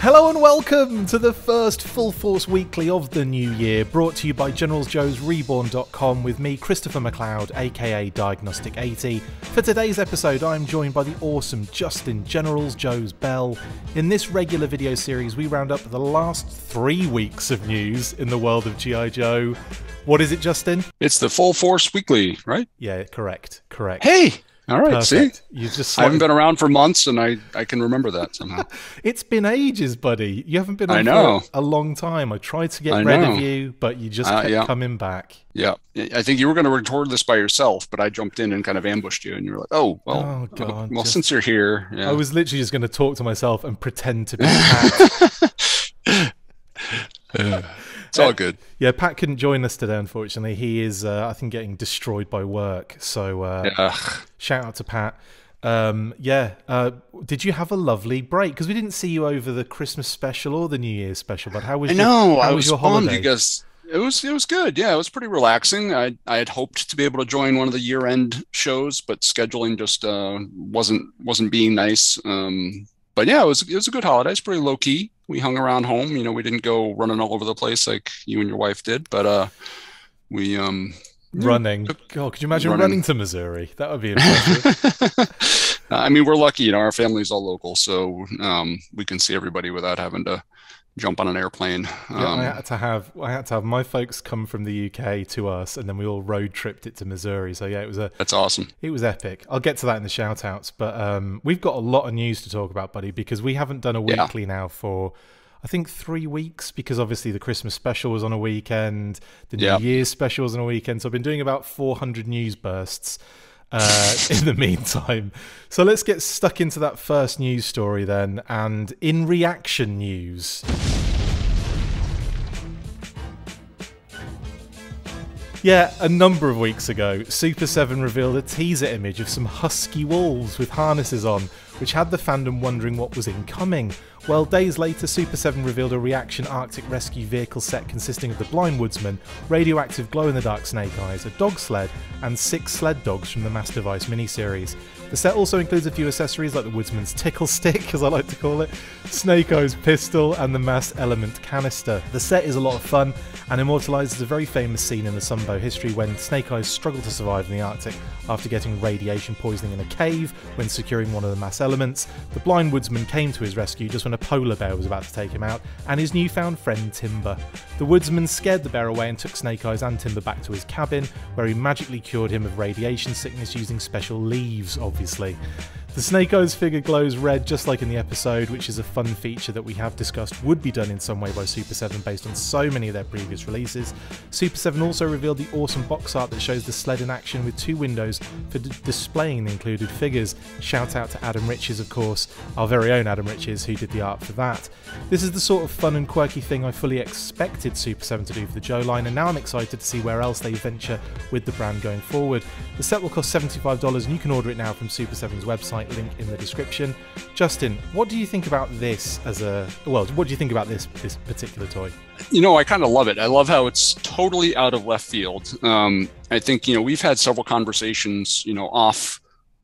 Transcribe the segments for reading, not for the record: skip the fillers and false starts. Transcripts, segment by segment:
Hello and welcome to the first Full Force Weekly of the new year, brought to you by GeneralsJoes Reborn.com with me, Christopher McLeod AKA Diagnostic80. For today's episode, I'm joined by the awesome Justin GeneralsJoes Bell. In this regular video series, we round up the last 3 weeks of news in the world of G.I. Joe. What is it, Justin? It's the Full Force Weekly, right? Yeah, correct. Hey! All right, Perfect. see? You just I haven't been around for months, and I can remember that somehow. It's been ages, buddy. You haven't been on for a long time. I tried to get rid of you, but you just kept coming back. Yeah. I think you were going to record this by yourself, but I jumped in and kind of ambushed you, and you were like, oh, well, since you're here. Yeah. I was literally just going to talk to myself and pretend to be Pat. It's all good. Yeah, Pat couldn't join us today, unfortunately. He is, I think, getting destroyed by work. So shout out to Pat. Did you have a lovely break? Because we didn't see you over the Christmas special or the New Year's special. But how was I was your holiday? Because it was good. Yeah, it was pretty relaxing. I had hoped to be able to join one of the year-end shows, but scheduling just wasn't being nice. But yeah, it was a good holiday. It's pretty low key. We hung around home. You know, we didn't go running all over the place like you and your wife did, but we running. God, could you imagine running to Missouri? That would be impressive. I mean, we're lucky, you know, our family's all local, so we can see everybody without having to jump on an airplane. I had to have my folks come from the UK to us, and then we all road tripped it to Missouri. So yeah, that's awesome. It was epic. I'll get to that in the shout outs, but we've got a lot of news to talk about, buddy, because we haven't done a weekly now for I think 3 weeks, because obviously the Christmas special was on a weekend, the New Year's special was on a weekend, so I've been doing about 400 news bursts in the meantime. So let's get stuck into that first news story then. And in reaction news, a number of weeks ago, Super 7 revealed a teaser image of some husky wolves with harnesses on, which had the fandom wondering what was incoming. Well, days later, Super 7 revealed a reaction Arctic rescue vehicle set consisting of the Blind Woodsman, radioactive glow-in-the-dark Snake Eyes, a dog sled, and 6 sled dogs from the Mass Device miniseries. The set also includes a few accessories like the Woodsman's tickle stick, as I like to call it, Snake Eyes pistol, and the Mass Element canister. The set is a lot of fun and immortalises a very famous scene in the Sunbow history when Snake Eyes struggled to survive in the Arctic after getting radiation poisoning in a cave when securing one of the Mass Elements. The Blind Woodsman came to his rescue just when a polar bear was about to take him out, and his newfound friend Timber. The Woodsman scared the bear away and took Snake Eyes and Timber back to his cabin, where he magically cured him of radiation sickness using special leaves, obviously. The Snake Eyes figure glows red just like in the episode, which is a fun feature that we have discussed would be done in some way by Super 7 based on so many of their previous releases. Super 7 also revealed the awesome box art that shows the sled in action with 2 windows for displaying the included figures. Shout out to Adam Riches, of course, our very own Adam Riches, who did the art for that. This is the sort of fun and quirky thing I fully expected Super 7 to do for the Joe line, and now I'm excited to see where else they venture with the brand going forward. The set will cost $75 and you can order it now from Super 7's website, link in the description. Justin, what do you think about this what do you think about this particular toy? You know, I kind of love it. I love how it's totally out of left field. I think, you know, we've had several conversations, you know, off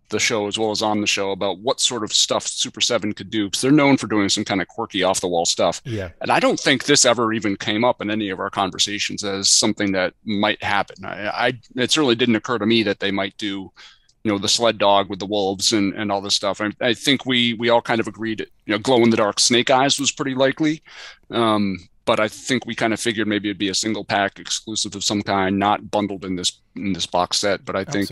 the show as well as on the show about what sort of stuff Super 7 could do, because they're known for doing some kind of quirky off the wall stuff. Yeah. And I don't think this ever even came up in any of our conversations as something that might happen. It certainly didn't occur to me that they might do, you know, the sled dog with the wolves and all this stuff. I think we all kind of agreed, you know, glow in the dark Snake Eyes was pretty likely. But I think we kind of figured maybe it'd be a single pack exclusive of some kind, not bundled in this box set. But I think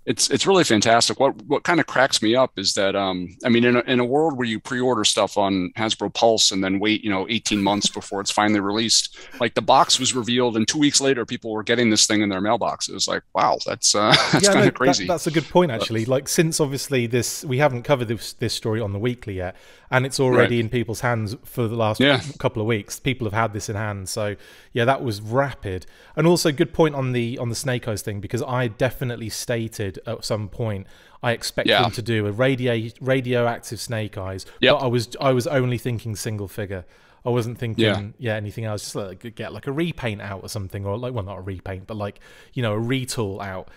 it's really fantastic. What kind of cracks me up is that I mean, in a world where you pre-order stuff on Hasbro Pulse and then wait, you know, 18 months before it's finally released, like the box was revealed and 2 weeks later people were getting this thing in their mailbox. It was like, wow, that's kind of crazy. That's a good point, actually. Like, since obviously we haven't covered this story on the weekly yet, and it's already in people's hands for the last couple of weeks. People have had this in hand, so yeah, that was rapid. And also, good point on the Snake Eyes thing, because I definitely stated at some point I expect them to do a radioactive Snake Eyes, but I was only thinking single figure. I wasn't thinking anything else. Just like get like a repaint out or something, or like, well, not a repaint, but like, you know, a retool out.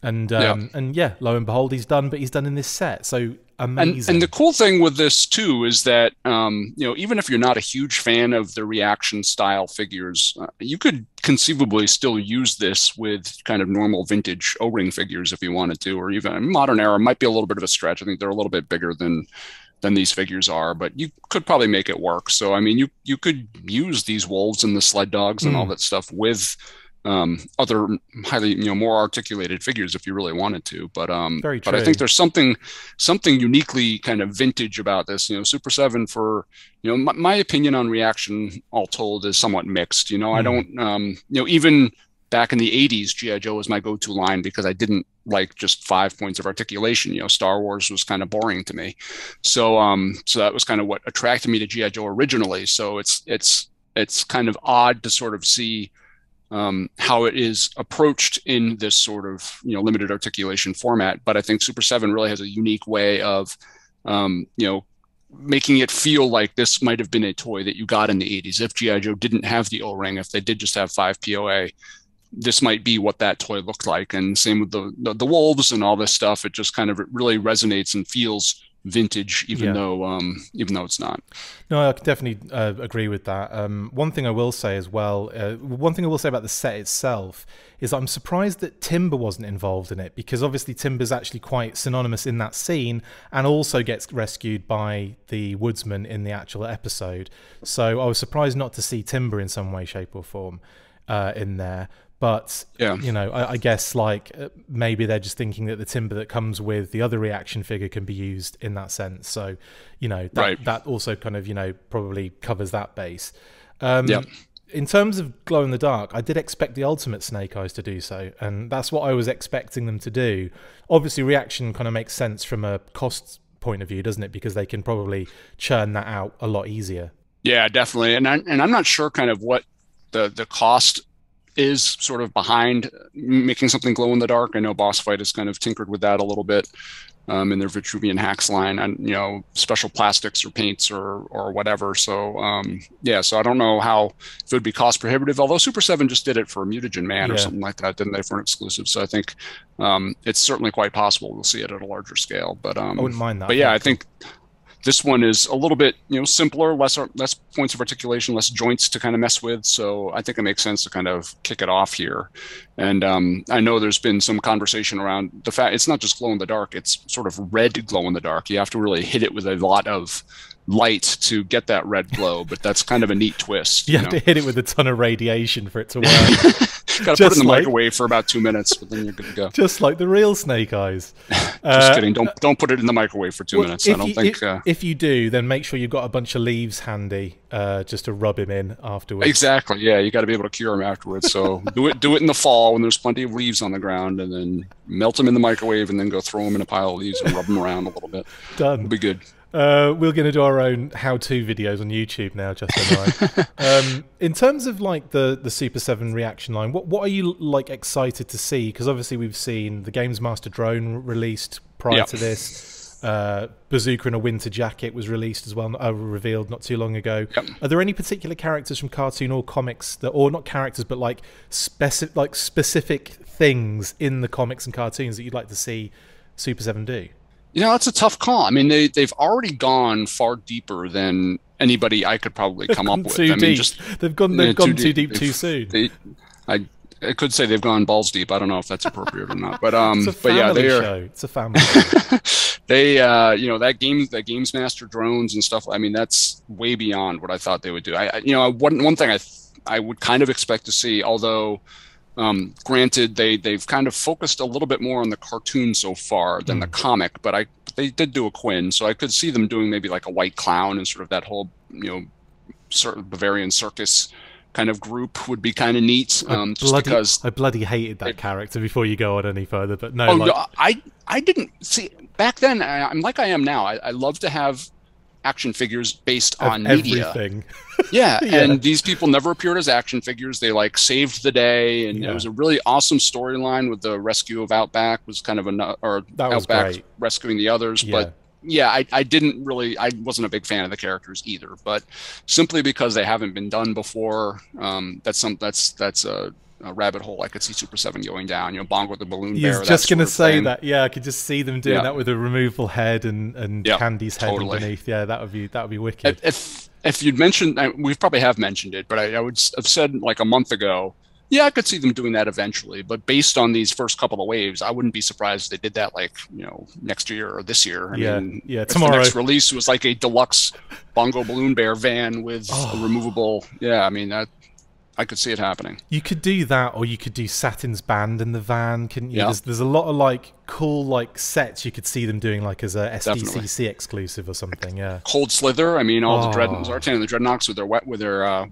And lo and behold, he's done, but he's done in this set. So amazing. And the cool thing with this too is that even if you're not a huge fan of the reaction style figures, you could conceivably still use this with kind of normal vintage O-ring figures if you wanted to, or even modern era might be a little bit of a stretch. I think they're a little bit bigger than these figures are, but you could probably make it work. So I mean, you could use these wolves and the sled dogs and all that stuff with other highly, more articulated figures if you really wanted to. But I think there's something uniquely kind of vintage about this. Super 7 for, my opinion on reaction, all told, is somewhat mixed. I don't, even back in the 80s, G.I. Joe was my go-to line because I didn't like just 5 points of articulation. Star Wars was kind of boring to me. So that was kind of what attracted me to G.I. Joe originally. So it's kind of odd to sort of see how it is approached in this sort of limited articulation format. But I think Super 7 really has a unique way of making it feel like this might have been a toy that you got in the 80s. If G.I. Joe didn't have the O-ring, if they did just have 5 POA, this might be what that toy looked like. And same with the wolves and all this stuff. It just kind of really resonates and feels vintage, even though it's not. No, I can definitely agree with that. One thing I will say as well, one thing I will say about the set itself is I'm surprised that Timber wasn't involved in it, because obviously Timber's actually quite synonymous in that scene and also gets rescued by the woodsman in the actual episode. So I was surprised not to see Timber in some way, shape or form in there. But, I guess maybe they're just thinking that the Timber that comes with the other reaction figure can be used in that sense. So, that also kind of, probably covers that base. In terms of glow in the dark, I did expect the Ultimate Snake Eyes to do so. And that's what I was expecting them to do. Obviously, reaction kind of makes sense from a cost point of view, doesn't it? Because they can probably churn that out a lot easier. Yeah, definitely. And I'm not sure kind of what the cost is sort of behind making something glow in the dark. I know Boss Fight has kind of tinkered with that a little bit in their Vitruvian Hacks line, and special plastics or paints or whatever. So so I don't know if it would be cost prohibitive. Although Super 7 just did it for Mutagen Man or something like that, didn't they, for an exclusive? So I think it's certainly quite possible we'll see it at a larger scale. But I wouldn't mind that. But yeah, I think this one is a little bit, simpler, less points of articulation, less joints to kind of mess with. So I think it makes sense to kind of kick it off here. And I know there's been some conversation around the fact it's not just glow in the dark, it's sort of red glow in the dark. You have to really hit it with a lot of light to get that red glow, but that's kind of a neat twist. You have to hit it with a ton of radiation for it to work. Got to put it in the microwave for about 2 minutes, but then you're good to go. Just like the real Snake Eyes. Just kidding. Don't put it in the microwave for 2 minutes. I don't think. If you do, then make sure you've got a bunch of leaves handy, just to rub him in afterwards. Exactly. Yeah, you got to be able to cure him afterwards. So do it in the fall when there's plenty of leaves on the ground, and then melt them in the microwave, and then go throw them in a pile of leaves and rub them around a little bit. Done. It'll be good. We're going to do our own how-to videos on YouTube now, Justin and I. In terms of the Super 7 reaction line, what are you excited to see? Because obviously we've seen the Games Master drone released prior to this. Bazooka in a winter jacket was released as well, revealed not too long ago. Are there any particular characters from cartoon or comics or not characters, but specific things in the comics and cartoons that you'd like to see Super 7 do? That's a tough call. I mean, they've already gone far deeper than anybody I could probably come up with. They've gone too deep too soon. I could say they've gone balls deep. I don't know if that's appropriate or not. But it's a family show. It's a family show. They that Games Master drones and stuff. I mean, that's way beyond what I thought they would do. One thing I would kind of expect to see, although granted, they've kind of focused a little bit more on the cartoon so far than the comic, but they did do a Quinn, so I could see them doing maybe like a white clown and sort of that whole sort of Bavarian circus kind of group would be kind of neat. I bloody hated that character before you go on any further, but no. I didn't see back then. I'm like I am now. I love to have action figures based on media. Everything. Yeah, and these people never appeared as action figures. They saved the day, and it was a really awesome storyline with the rescue of Outback was kind of Outback rescuing the others. But I didn't really. I wasn't a big fan of the characters either. But simply because they haven't been done before, that's rabbit hole I could see Super 7 going down. You know, Bongo the Balloon He's Bear. just going to say thing. that. Yeah, I could just see them doing that with a removable head and Candy's head underneath. Yeah, that would be wicked. If you'd mentioned, we probably have mentioned it, but I would have said like a month ago, yeah, I could see them doing that eventually. But based on these first couple of waves, I wouldn't be surprised if they did that like, you know, next year or this year. I mean, if tomorrow. The next release was like a deluxe Bongo Balloon Bear van with a removable. Yeah, I mean, that I could see it happening. You could do that, or you could do Satin's band in the van, couldn't you? Yeah. There's a lot of like cool like sets you could see them doing like as a SDCC exclusive or something. Yeah. Cold Slither. I mean, all the Zartan and the Dreadnoks with their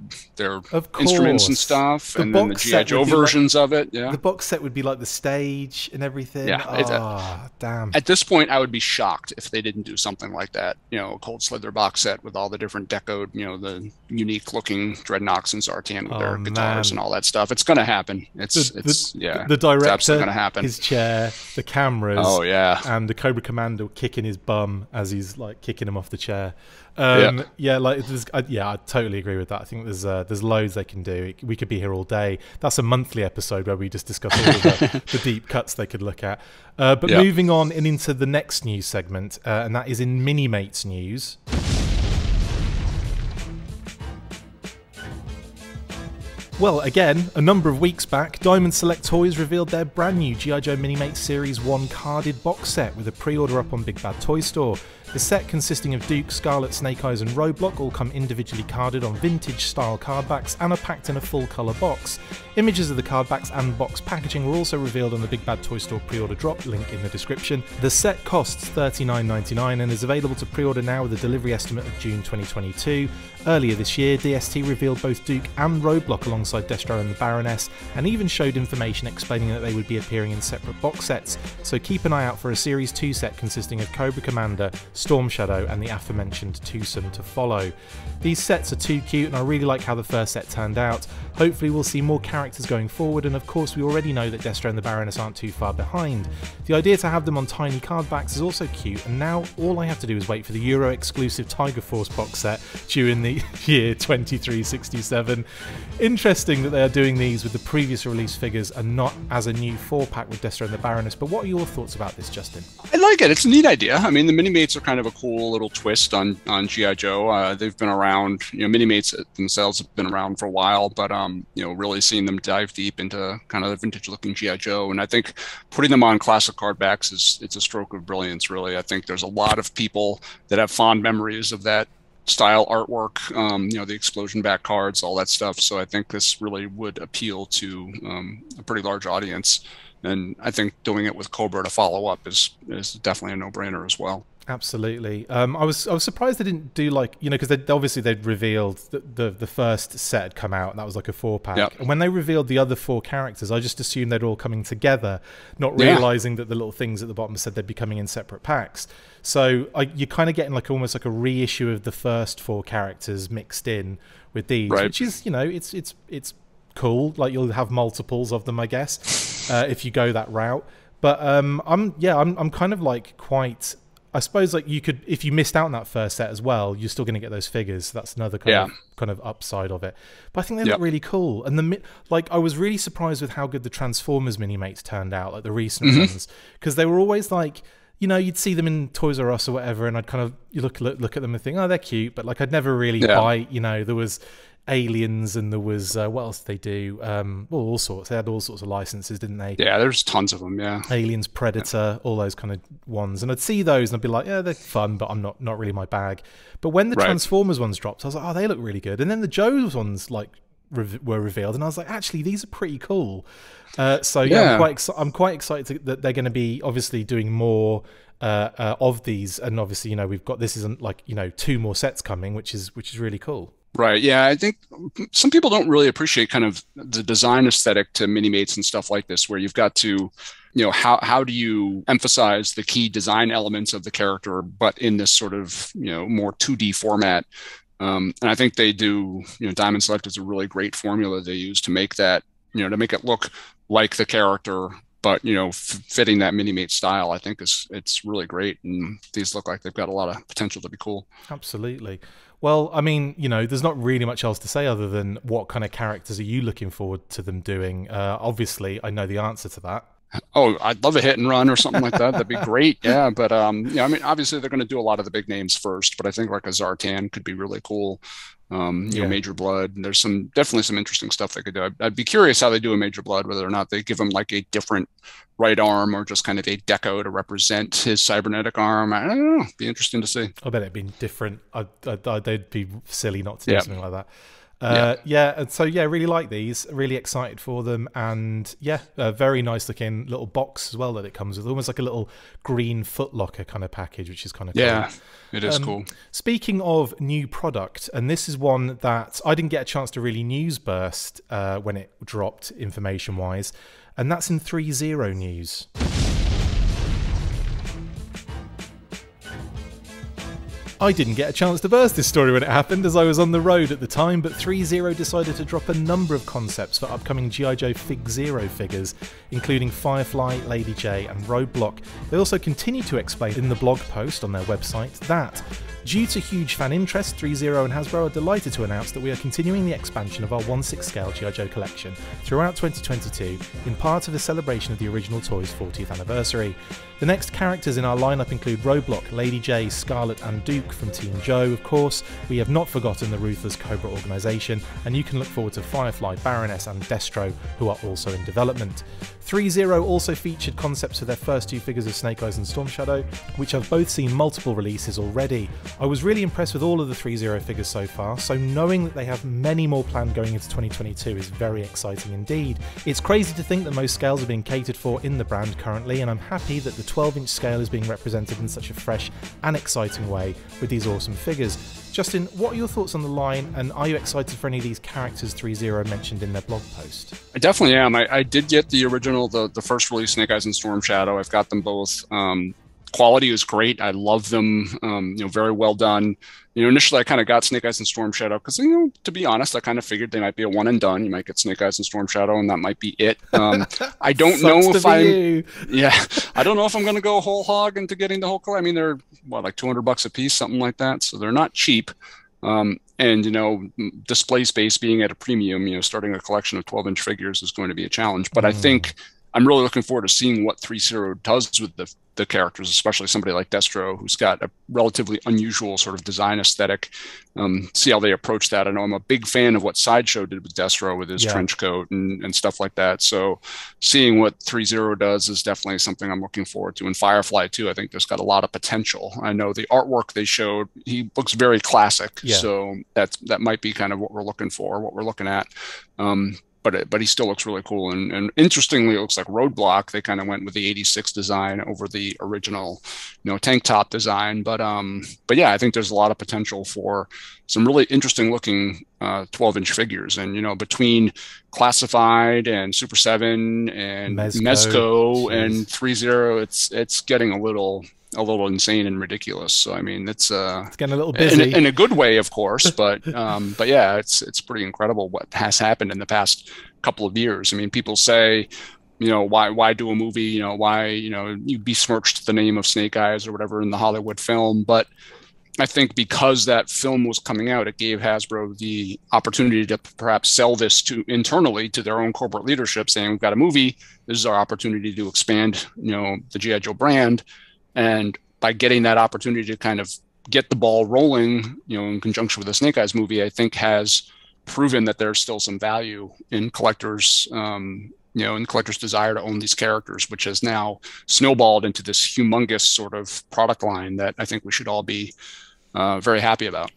instruments and stuff, and then the GI Joe versions of it. Yeah. The box set would be like the stage and everything. Yeah. Damn. At this point, I would be shocked if they didn't do something like that. You know, a Cold Slither box set with all the different decoed, you know, the unique looking Dreadnoks and Zartan with their guitars and all that stuff. It's going to happen. The director, going to happen. His chair, the cameras. And the Cobra Commander kicking his bum as he's like kicking him off the chair. I totally agree with that. I think there's loads they can do. We could be here all day. That's a monthly episode where we just discuss all of the deep cuts they could look at. But moving on and into the next news segment, and that is in MINIMATES news. Well, again, a number of weeks back, Diamond Select Toys revealed their brand new G.I. Joe Minimates Series 1 carded box set with a pre-order up on Big Bad Toy Store. The set, consisting of Duke, Scarlet, Snake Eyes and Roadblock, all come individually carded on vintage style card backs and are packed in a full colour box. Images of the card backs and box packaging were also revealed on the Big Bad Toy Store pre-order drop, link in the description. The set costs $39.99 and is available to pre-order now with a delivery estimate of June 2022. Earlier this year, DST revealed both Duke and Roadblock alongside Destro and the Baroness, and even showed information explaining that they would be appearing in separate box sets, so keep an eye out for a Series 2 set consisting of Cobra Commander, Storm Shadow and the aforementioned twosome to follow. These sets are too cute and I really like how the first set turned out. Hopefully we'll see more characters going forward, and of course we already know that Destro and the Baroness aren't too far behind. The idea to have them on tiny card backs is also cute, and now all I have to do is wait for the Euro exclusive Tiger Force box set due in the year 2367. Interesting that they are doing these with the previous release figures and not as a new 4-pack with Destro and the Baroness, but what are your thoughts about this, Justin? I like it. It's a neat idea. I mean, the Minimates are kind of a cool little twist on G.I. Joe. They've been around, you know, Minimates themselves have been around for a while, but you know, really seeing them dive deep into kind of the vintage looking G.I. Joe, and I think putting them on classic card backs it's a stroke of brilliance, really. I think there's a lot of people that have fond memories of that style artwork, you know, the explosion back cards, all that stuff. So I think this really would appeal to a pretty large audience. And I think doing it with Cobra to follow up is definitely a no-brainer as well. Absolutely. I was surprised they didn't do like, you know, because they'd revealed the first set had come out and that was like a 4-pack. Yep. And when they revealed the other 4 characters, I just assumed they'd all coming together, not realizing that the little things at the bottom said they'd be coming in separate packs. So you're kind of getting like almost like a reissue of the first 4 characters mixed in with these, which is, you know, it's cool. Like you'll have multiples of them, I guess, if you go that route. But I'm kind of like quite. I suppose like you could, if you missed out on that first set as well, you're still going to get those figures. So that's another kind of upside of it. But I think they look really cool. And I was really surprised with how good the Transformers Minimates turned out, like the recent ones, because they were always like, you know, you'd see them in Toys R Us or whatever, and I'd kind of look at them and think, oh, they're cute, but like I'd never really buy. You know, there was Aliens and there was what else did they do? Well, all sorts. They had all sorts of licenses, didn't they? Yeah, there's tons of them. Yeah, Aliens, Predator, all those kind of ones. And I'd see those and I'd be like, yeah, they're fun, but I'm not really my bag. But when the Transformers ones dropped, I was like, oh, they look really good. And then the Joe's ones like were revealed, and I was like, actually, these are pretty cool. So I'm quite excited that they're going to be obviously doing more of these, and obviously, you know, we've got this isn't like, you know, 2 more sets coming, which is really cool. Right. Yeah, I think some people don't really appreciate kind of the design aesthetic to Minimates and stuff like this, where you've got to, you know, how do you emphasize the key design elements of the character, but in this sort of, you know, more 2D format. And I think they do, you know, Diamond Select is a really great formula they use to make that, you know, to make it look like the character, but, you know, fitting that Minimate style. I think it's really great, and these look like they've got a lot of potential to be cool. Absolutely. Well, I mean, you know, there's not really much else to say other than what kind of characters are you looking forward to them doing? Obviously, I know the answer to that. Oh, I'd love a hit and run or something like that. That'd be great. Yeah, but yeah, I mean, obviously they're going to do a lot of the big names first, but I think like a Zartan could be really cool. You know, Major Blood. And there's definitely some interesting stuff they could do. I'd be curious how they do a Major Blood, whether or not they give him like a different right arm or just kind of a deco to represent his cybernetic arm. I don't know. Be interesting to see. I bet it'd be different. They'd be silly not to do something like that. And so really like these, really excited for them, and a very nice looking little box as well that it comes with, almost like a little green footlocker kind of package, which is kind of cool. Yeah, it is cool. Speaking of new product, and this is one that I didn't get a chance to really news burst when it dropped information wise, and that's in ThreeZero news. I didn't get a chance to burst this story when it happened, as I was on the road at the time, but ThreeZero decided to drop a number of concepts for upcoming G.I. Joe Fig Zero figures, including Firefly, Lady J and Roadblock. They also continue to explain in the blog post on their website that, due to huge fan interest, ThreeZero and Hasbro are delighted to announce that we are continuing the expansion of our 1/6 scale G.I. Joe collection throughout 2022 in part of a celebration of the original toy's 40th anniversary. The next characters in our lineup include Roadblock, Lady J, Scarlet and Duke from Team Joe, of course. We have not forgotten the ruthless Cobra organisation, and you can look forward to Firefly, Baroness and Destro, who are also in development. ThreeZero also featured concepts for their first two figures of Snake Eyes and Storm Shadow, which have both seen multiple releases already. I was really impressed with all of the ThreeZero figures so far, so knowing that they have many more planned going into 2022 is very exciting indeed. It's crazy to think that most scales are being catered for in the brand currently, and I'm happy that the 12-inch scale is being represented in such a fresh and exciting way with these awesome figures. Justin, what are your thoughts on the line, and are you excited for any of these characters ThreeZero mentioned in their blog post? I definitely am. I did get the original, the first release, Snake Eyes and Storm Shadow. I've got them both. Quality is great. I love them. You know, very well done. You know, initially I kind of got Snake Eyes and Storm Shadow because, you know, to be honest, I kind of figured they might be a one and done. You might get Snake Eyes and Storm Shadow, and that might be it. I don't know if I don't know if I'm going to go whole hog into getting the whole collection. I mean, they're like $200 a piece, something like that. So they're not cheap. And, you know, display space being at a premium, you know, starting a collection of 12-inch figures is going to be a challenge. But I think I'm really looking forward to seeing what ThreeZero does with the characters, especially somebody like Destro, who's got a relatively unusual sort of design aesthetic. See how they approach that. I know I'm a big fan of what Sideshow did with Destro with his trench coat and stuff like that. So seeing what ThreeZero does is definitely something I'm looking forward to. And Firefly, too, I think there's got a lot of potential. I know the artwork they showed, he looks very classic. So that might be kind of what we're looking for, what we're looking at. But he still looks really cool. And interestingly, it looks like Roadblock, they kind of went with the 86 design over the original, you know, tank top design. But yeah, I think there's a lot of potential for some really interesting looking 12-inch figures. And, you know, between Classified and Super 7 and Mezco and ThreeZero, it's getting a little insane and ridiculous. So I mean, it's getting a little busy in a good way, of course, but yeah, it's pretty incredible what has happened in the past couple of years. I mean, people say, you know, why do a movie? You know, why, you know, you besmirched the name of Snake Eyes or whatever in the Hollywood film. But I think because that film was coming out, it gave Hasbro the opportunity to perhaps sell this internally to their own corporate leadership, saying, we've got a movie. This is our opportunity to expand, you know, the G.I. Joe brand. And by getting that opportunity to kind of get the ball rolling, you know, in conjunction with the Snake Eyes movie, I think has proven that there's still some value in collectors, you know, in collectors' desire to own these characters, which has now snowballed into this humongous sort of product line that I think we should all be very happy about.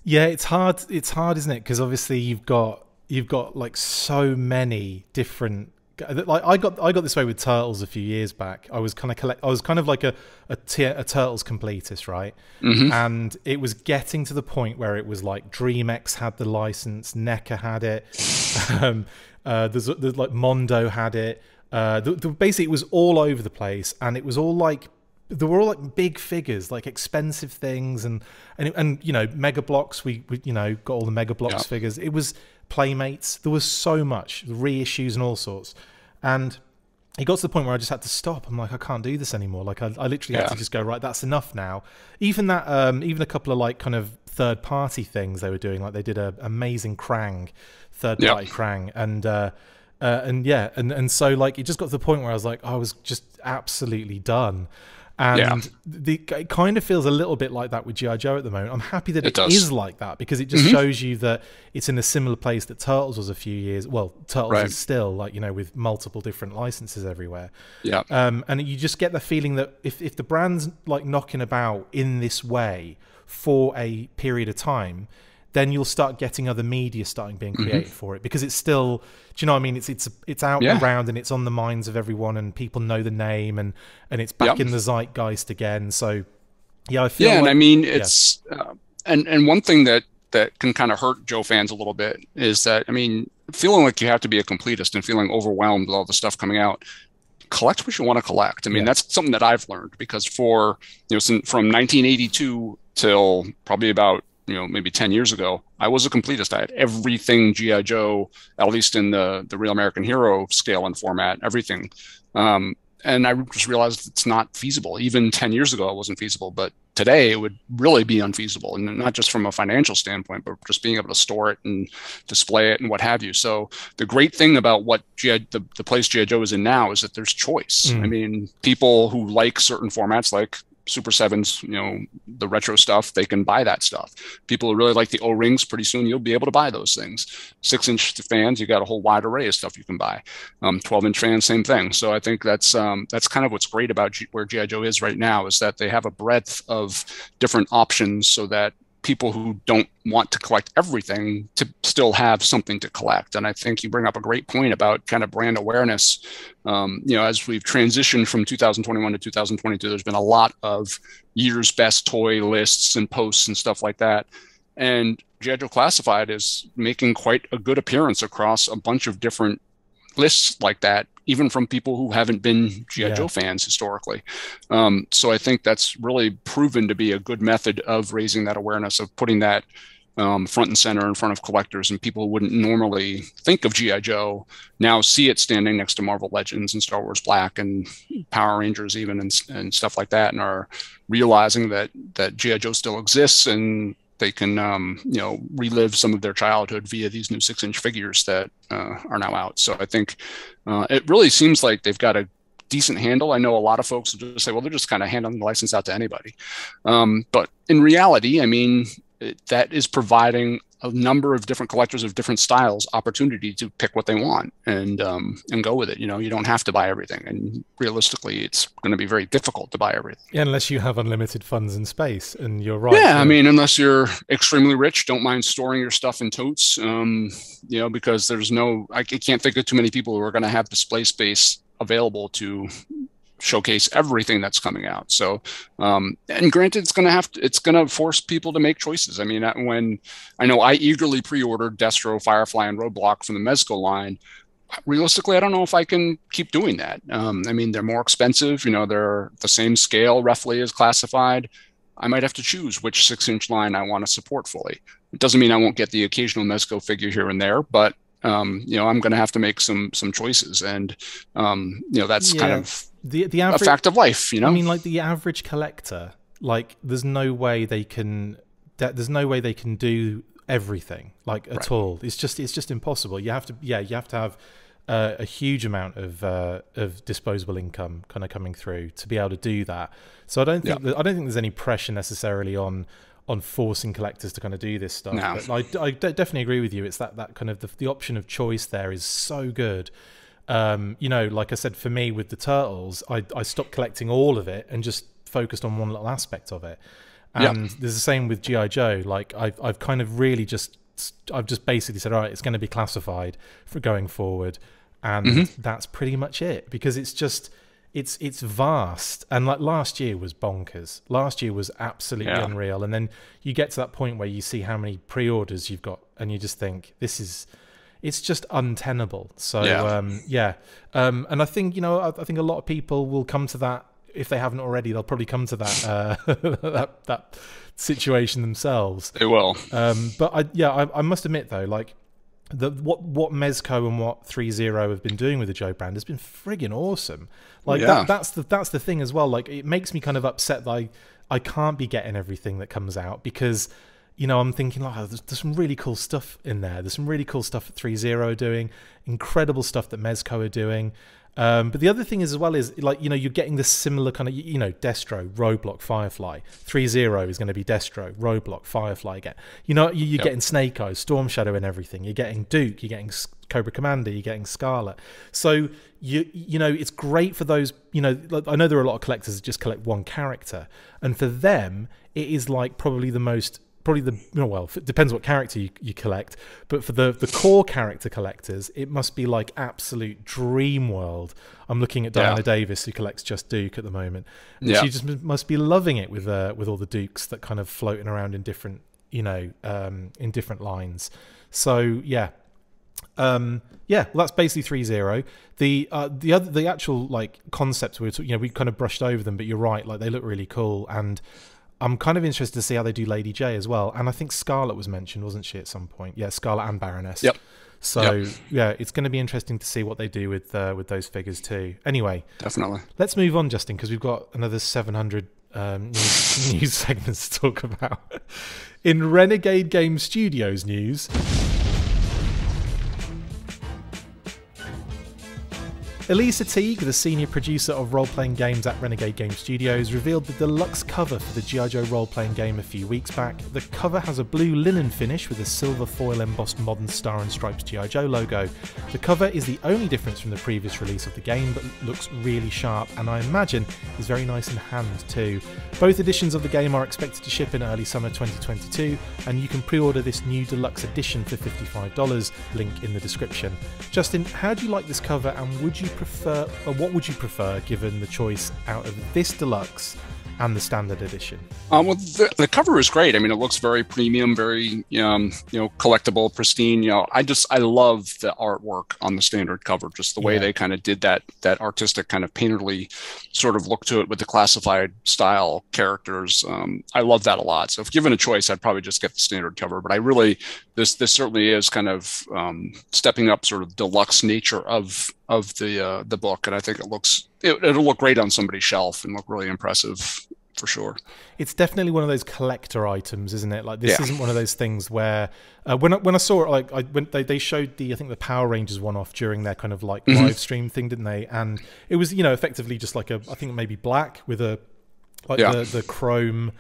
Yeah, it's hard. It's hard, isn't it? Because obviously you've got like so many different. Like I got this way with Turtles a few years back. I was kind of like a Turtles completist, right? And it was getting to the point where it was like DreamX had the license, NECA had it, there's like Mondo had it. Basically, it was all over the place, and it was all like they were all like big figures, like expensive things, and you know, Mega Blocks. We you know, got all the Mega Blocks figures. It was Playmates. There was so much reissues and all sorts. And it got to the point where I just had to stop. I'm like, I can't do this anymore. Like, I literally had to just go, right, that's enough now. Even that, even a couple of like kind of third-party things they were doing, like they did a amazing Krang, third-party Krang, and so like it just got to the point where I was like, I was just absolutely done. And it kind of feels a little bit like that with G.I. Joe at the moment. I'm happy that it is like that, because it just shows you that it's in a similar place that Turtles was a few years. Well, Turtles is still, like, you know, with multiple different licenses everywhere. Yeah. And you just get the feeling that if the brand's like knocking about in this way for a period of time, then you'll start getting other media being created for it, because it's still, do you know what I mean? It's out and around, and it's on the minds of everyone, and people know the name, and it's back in the zeitgeist again. So I feel like, and I mean, it's and one thing that can kind of hurt Joe fans a little bit is that, I mean, feeling like you have to be a completist and feeling overwhelmed with all the stuff coming out. Collect what you want to collect. I mean, that's something that I've learned, because from 1982 till probably about, maybe 10 years ago, I was a completist. I had everything G.I. Joe, at least in the Real American Hero scale and format, everything. And I just realized it's not feasible. Even 10 years ago, it wasn't feasible, but today it would really be unfeasible. And not just from a financial standpoint, but just being able to store it and display it and what have you. So the great thing about what the place G.I. Joe is in now is that there's choice. I mean, people who like certain formats, like Super 7s, the retro stuff, they can buy that stuff. People who really like the O-rings, pretty soon you'll be able to buy those things. 6-inch fans, you got a whole wide array of stuff you can buy. 12-inch fans, same thing. So I think that's kind of what's great about where G.I. Joe is right now, is that they have a breadth of different options, so that people who don't want to collect everything to still have something to collect. And I think you bring up a great point about kind of brand awareness. As we've transitioned from 2021 to 2022, there's been a lot of year's best toy lists and posts and stuff like that. And G.I. Joe Classified is making quite a good appearance across a bunch of different lists like that, even from people who haven't been G.I. Joe fans historically. So I think that's really proven to be a good method of raising that awareness, of putting that front and center in front of collectors, and people who wouldn't normally think of G.I. Joe now see it standing next to Marvel Legends and Star Wars Black and Power Rangers even, and stuff like that, and are realizing that G.I. Joe still exists, and they can, relive some of their childhood via these new 6-inch figures that are now out. So I think it really seems like they've got a decent handle. I know a lot of folks will just say, well, they're just kind of handing the license out to anybody. But in reality, I mean, that is providing a number of different collectors of different styles opportunity to pick what they want and go with it. You don't have to buy everything, and realistically, it's going to be very difficult to buy everything. Yeah, unless you have unlimited funds and space, and you're right. Yeah, I mean, unless you're extremely rich, don't mind storing your stuff in totes. Because there's I can't think of too many people who are going to have display space available to showcase everything that's coming out. So, and granted, it's going to force people to make choices. I mean, when I know I eagerly pre-ordered Destro, Firefly, and Roadblock from the Mezco line, realistically, I don't know if I can keep doing that. I mean, they're more expensive. They're the same scale roughly as Classified. I might have to choose which 6-inch line I want to support fully. It doesn't mean I won't get the occasional Mezco figure here and there, but I'm going to have to make some choices, and that's kind of the average, a fact of life. I mean, like the average collector, like there's no way they can do everything at all. It's just impossible. You have to have a huge amount of disposable income kind of coming through to be able to do that. So I don't think there's any pressure necessarily on forcing collectors to kind of do this stuff. No. But I definitely agree with you. It's that kind of the option of choice there is so good. Like I said, for me with the Turtles, I stopped collecting all of it and just focused on one little aspect of it. And there's the same with G.I. Joe. Like I've kind of really I've just basically said, all right, it's going to be Classified for going forward, and that's pretty much it, because it's just it's vast. And like last year was bonkers. Last year was absolutely unreal. And then you get to that point where you see how many pre-orders you've got, and you just think it's just untenable. So and I think I think a lot of people will come to that. If they haven't already, they'll probably come to that that situation themselves. They will. But I must admit though, like what Mezco and what ThreeZero have been doing with the Joe brand has been friggin' awesome. Like that's the thing as well. Like it makes me kind of upset that I can't be getting everything that comes out, because you know, I'm thinking, like, oh, there's some really cool stuff in there. There's some really cool stuff that ThreeZero are doing, incredible stuff that Mezco are doing. But the other thing is, as well, is, like, you know, you're getting this similar kind of, you know, Destro, Roadblock, Firefly. ThreeZero is going to be Destro, Roadblock, Firefly again. You know, you're getting Snake Eyes, Storm Shadow and everything. You're getting Duke, you're getting Cobra Commander, you're getting Scarlet. So, you know, it's great for those, you know, like, I know there are a lot of collectors that just collect one character. And for them, it is like probably the most... well, it depends what character you collect, but for the core character collectors, it must be like absolute dream world. I'm looking at Diana Davis, who collects just Duke at the moment, and she just must be loving it with all the Dukes that kind of floating around in different, you know, in different lines. So well, that's basically ThreeZero. The actual like concepts we kind of brushed over them, but you're right, like they look really cool, and I'm kind of interested to see how they do Lady J as well. And I think Scarlet was mentioned, wasn't she, at some point? Yeah, Scarlet and Baroness. Yep. So, yeah, it's going to be interesting to see what they do with those figures too. Anyway. Definitely. Let's move on, Justin, because we've got another 700 news segments to talk about. In Renegade Game Studios news... Elisa Teague, the senior producer of role-playing games at Renegade Game Studios, revealed the deluxe cover for the G.I. Joe role-playing game a few weeks back. The cover has a blue linen finish with a silver foil embossed modern Star and Stripes G.I. Joe logo. The cover is the only difference from the previous release of the game, but looks really sharp, and I imagine is very nice in hand too. Both editions of the game are expected to ship in early summer 2022, and you can pre-order this new deluxe edition for $55, link in the description. Justin, how do you like this cover, and would you prefer, or what would you prefer given the choice out of this deluxe and the standard edition? Well, the cover is great. I mean, it looks very premium, very you know, collectible, pristine. You know, I love the artwork on the standard cover, just the way they kind of did that artistic kind of painterly sort of look to it with the classified style characters. I love that a lot. So if given a choice, I'd probably just get the standard cover. But I really, this certainly is kind of stepping up sort of deluxe nature of the book, and I think it'll look great on somebody's shelf and look really impressive for sure. It's definitely one of those collector items, isn't it? Like this isn't one of those things where when I saw it, like when they showed I think the Power Rangers one off during their kind of like live stream thing, didn't they? And it was, you know, effectively just like I think maybe black with a like the chrome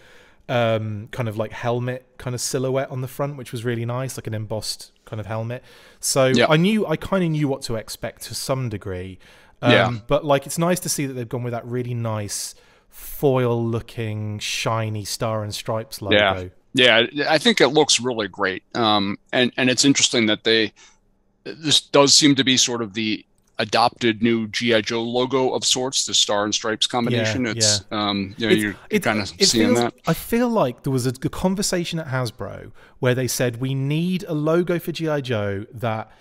kind of like helmet kind of silhouette on the front, which was really nice, like an embossed kind of helmet. So I kind of knew what to expect to some degree. But like it's nice to see that they've gone with that really nice foil looking shiny Star and Stripes logo. Yeah, I think it looks really great. And it's interesting that this does seem to be sort of the adopted new G.I. Joe logo of sorts, the Star and Stripes combination. It's you know, you're kind of seeing that. I feel like there was a conversation at Hasbro where they said we need a logo for G.I. Joe that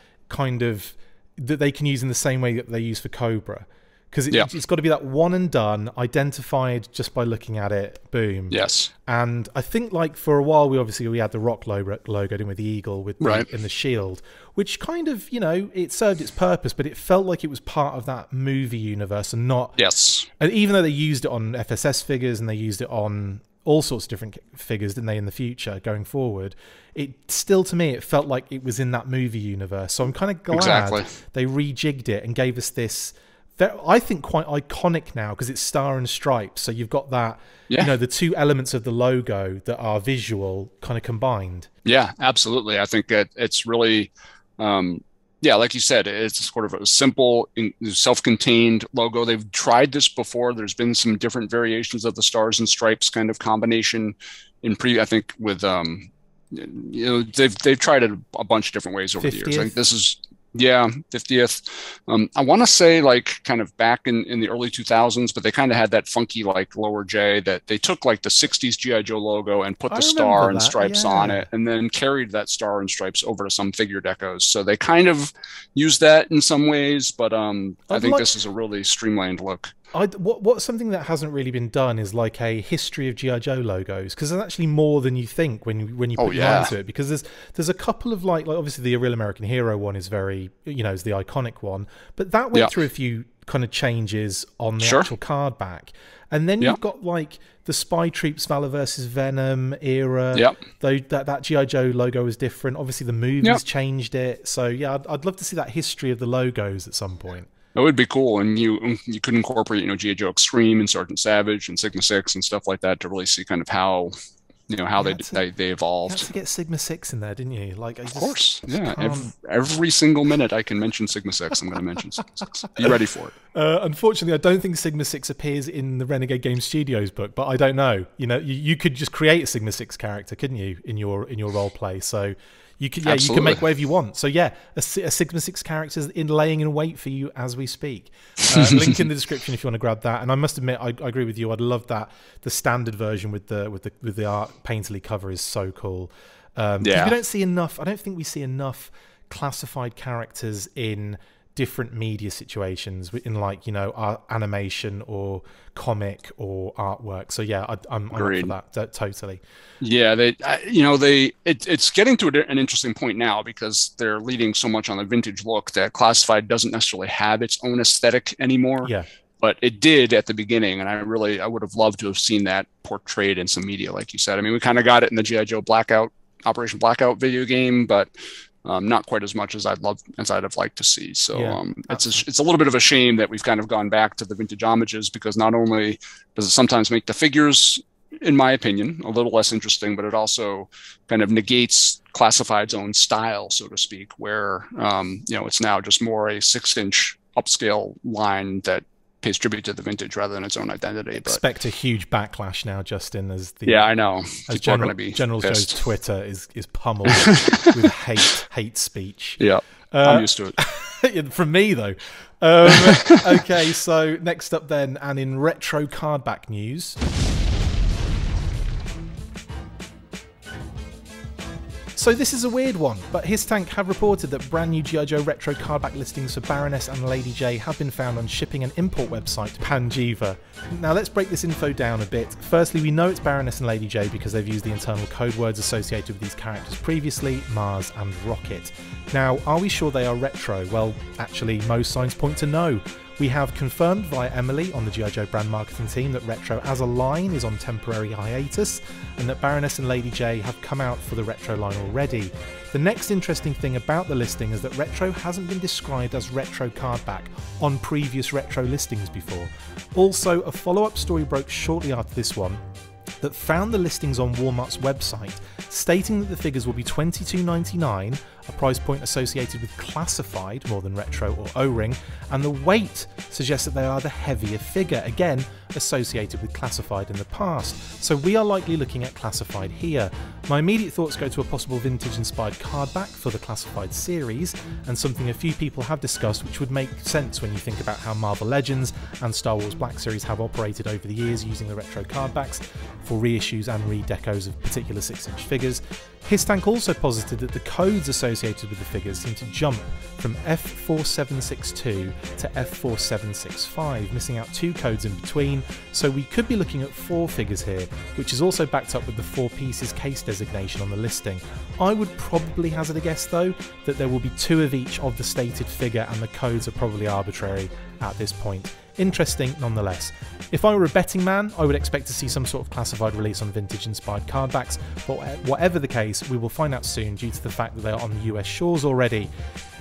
they can use in the same way that they use for Cobra. Because it's got to be that one and done, identified just by looking at it, boom. Yes. And I think like for a while we had the Rock logo in with the eagle with and the shield, which kind of, you know, it served its purpose, but it felt like it was part of that movie universe and not. Yes. And even though they used it on FSS figures and they used it on all sorts of different figures, didn't they, in the future going forward, it still, to me, it felt like it was in that movie universe. So I'm kind of glad they rejigged it and gave us this. I think quite iconic now because it's Star and Stripes. So you've got that, you know, the two elements of the logo that are visual kind of combined. Yeah, absolutely. I think that it's really, like you said, it's sort of a simple, self-contained logo. They've tried this before. There's been some different variations of the Stars and Stripes kind of combination I think with, you know, they've tried it a bunch of different ways over the years. I think this is 50th. I want to say like kind of back in the early 2000s, but they kind of had that funky like lower J that they took like the 60s G.I. Joe logo and put the Star and Stripes on it, and then carried that Star and Stripes over to some figure decos. So they kind of used that in some ways, but I think this is a really streamlined look. What's something that hasn't really been done is like a history of GI Joe logos, because there's actually more than you think when you put your mind to it. Because there's a couple of like obviously the Real American Hero one is very, is the iconic one, but that went through a few kind of changes on the actual card back, and then you've got like the Spy Troops Valor versus Venom era. Though that GI Joe logo was different. Obviously the movies changed it. So yeah, I'd love to see that history of the logos at some point. It would be cool, and you could incorporate, G.I. Joe Extreme and Sergeant Savage and Sigma 6 and stuff like that to really see kind of how, how they evolved. You had to get Sigma 6 in there, didn't you? Like, of course, yeah. Every single minute I can mention Sigma 6, I'm going to mention Sigma 6. Be ready for it. Unfortunately, I don't think Sigma 6 appears in the Renegade Game Studios book, but I don't know. You could just create a Sigma 6 character, couldn't you, in your role play? So. You can make whatever you want. So yeah, a Sigma 6 character is laying in wait for you as we speak. Link in the description if you want to grab that. And I must admit, I agree with you. I'd love that. The standard version with the art painterly cover is so cool. We don't see enough. I don't think we see enough classified characters in different media situations, in like animation or comic or artwork. So yeah, I'm up for that totally. Yeah, it's getting to an interesting point now because they're leading so much on the vintage look that classified doesn't necessarily have its own aesthetic anymore. Yeah, but it did at the beginning, and I would have loved to have seen that portrayed in some media, like you said. I mean, we kind of got it in the GI Joe Operation Blackout video game, but not quite as much as I'd have liked to see. So it's a little bit of a shame that we've kind of gone back to the vintage homages, because not only does it sometimes make the figures, in my opinion, a little less interesting, but it also kind of negates Classified's own style, so to speak, where it's now just more a 6-inch upscale line that pays tribute to the vintage rather than its own identity. Expect a huge backlash now, Justin, as I know. As GeneralsJoes Twitter is pummeled with hate speech. Yeah, I'm used to it. From me though. Okay, so next up then, and in retro cardback news. So this is a weird one, but HISSTANK have reported that brand new GI Joe retro cardback listings for Baroness and Lady J have been found on shipping and import website Panjiva. Now let's break this info down a bit. Firstly, we know it's Baroness and Lady J because they've used the internal code words associated with these characters previously, Mars and Rocket. Now, are we sure they are retro? Well, actually, most signs point to no. We have confirmed via Emily on the GI Joe brand marketing team that retro as a line is on temporary hiatus, and that Baroness and Lady J have come out for the retro line already. The next interesting thing about the listing is that retro hasn't been described as retro cardback on previous retro listings before. Also, a follow-up story broke shortly after this one that found the listings on Walmart's website, stating that the figures will be $22.99, a price point associated with classified more than retro or O-ring, and the weight suggests that they are the heavier figure, again associated with classified in the past. So we are likely looking at classified here. My immediate thoughts go to a possible vintage inspired cardback for the classified series, and something a few people have discussed, which would make sense when you think about how Marvel Legends and Star Wars Black Series have operated over the years using the retro cardbacks for reissues and redecos of particular 6-inch figures. HISSTANK also posited that the codes associated with the figures seem to jump from F4762 to F4765, missing out 2 codes in between, so we could be looking at 4 figures here, which is also backed up with the 4 pieces case designation on the listing. I would probably hazard a guess though that there will be 2 of each of the stated figure, and the codes are probably arbitrary at this point. Interesting nonetheless. If I were a betting man, I would expect to see some sort of classified release on vintage inspired cardbacks, but whatever the case, we will find out soon due to the fact that they are on the US shores already.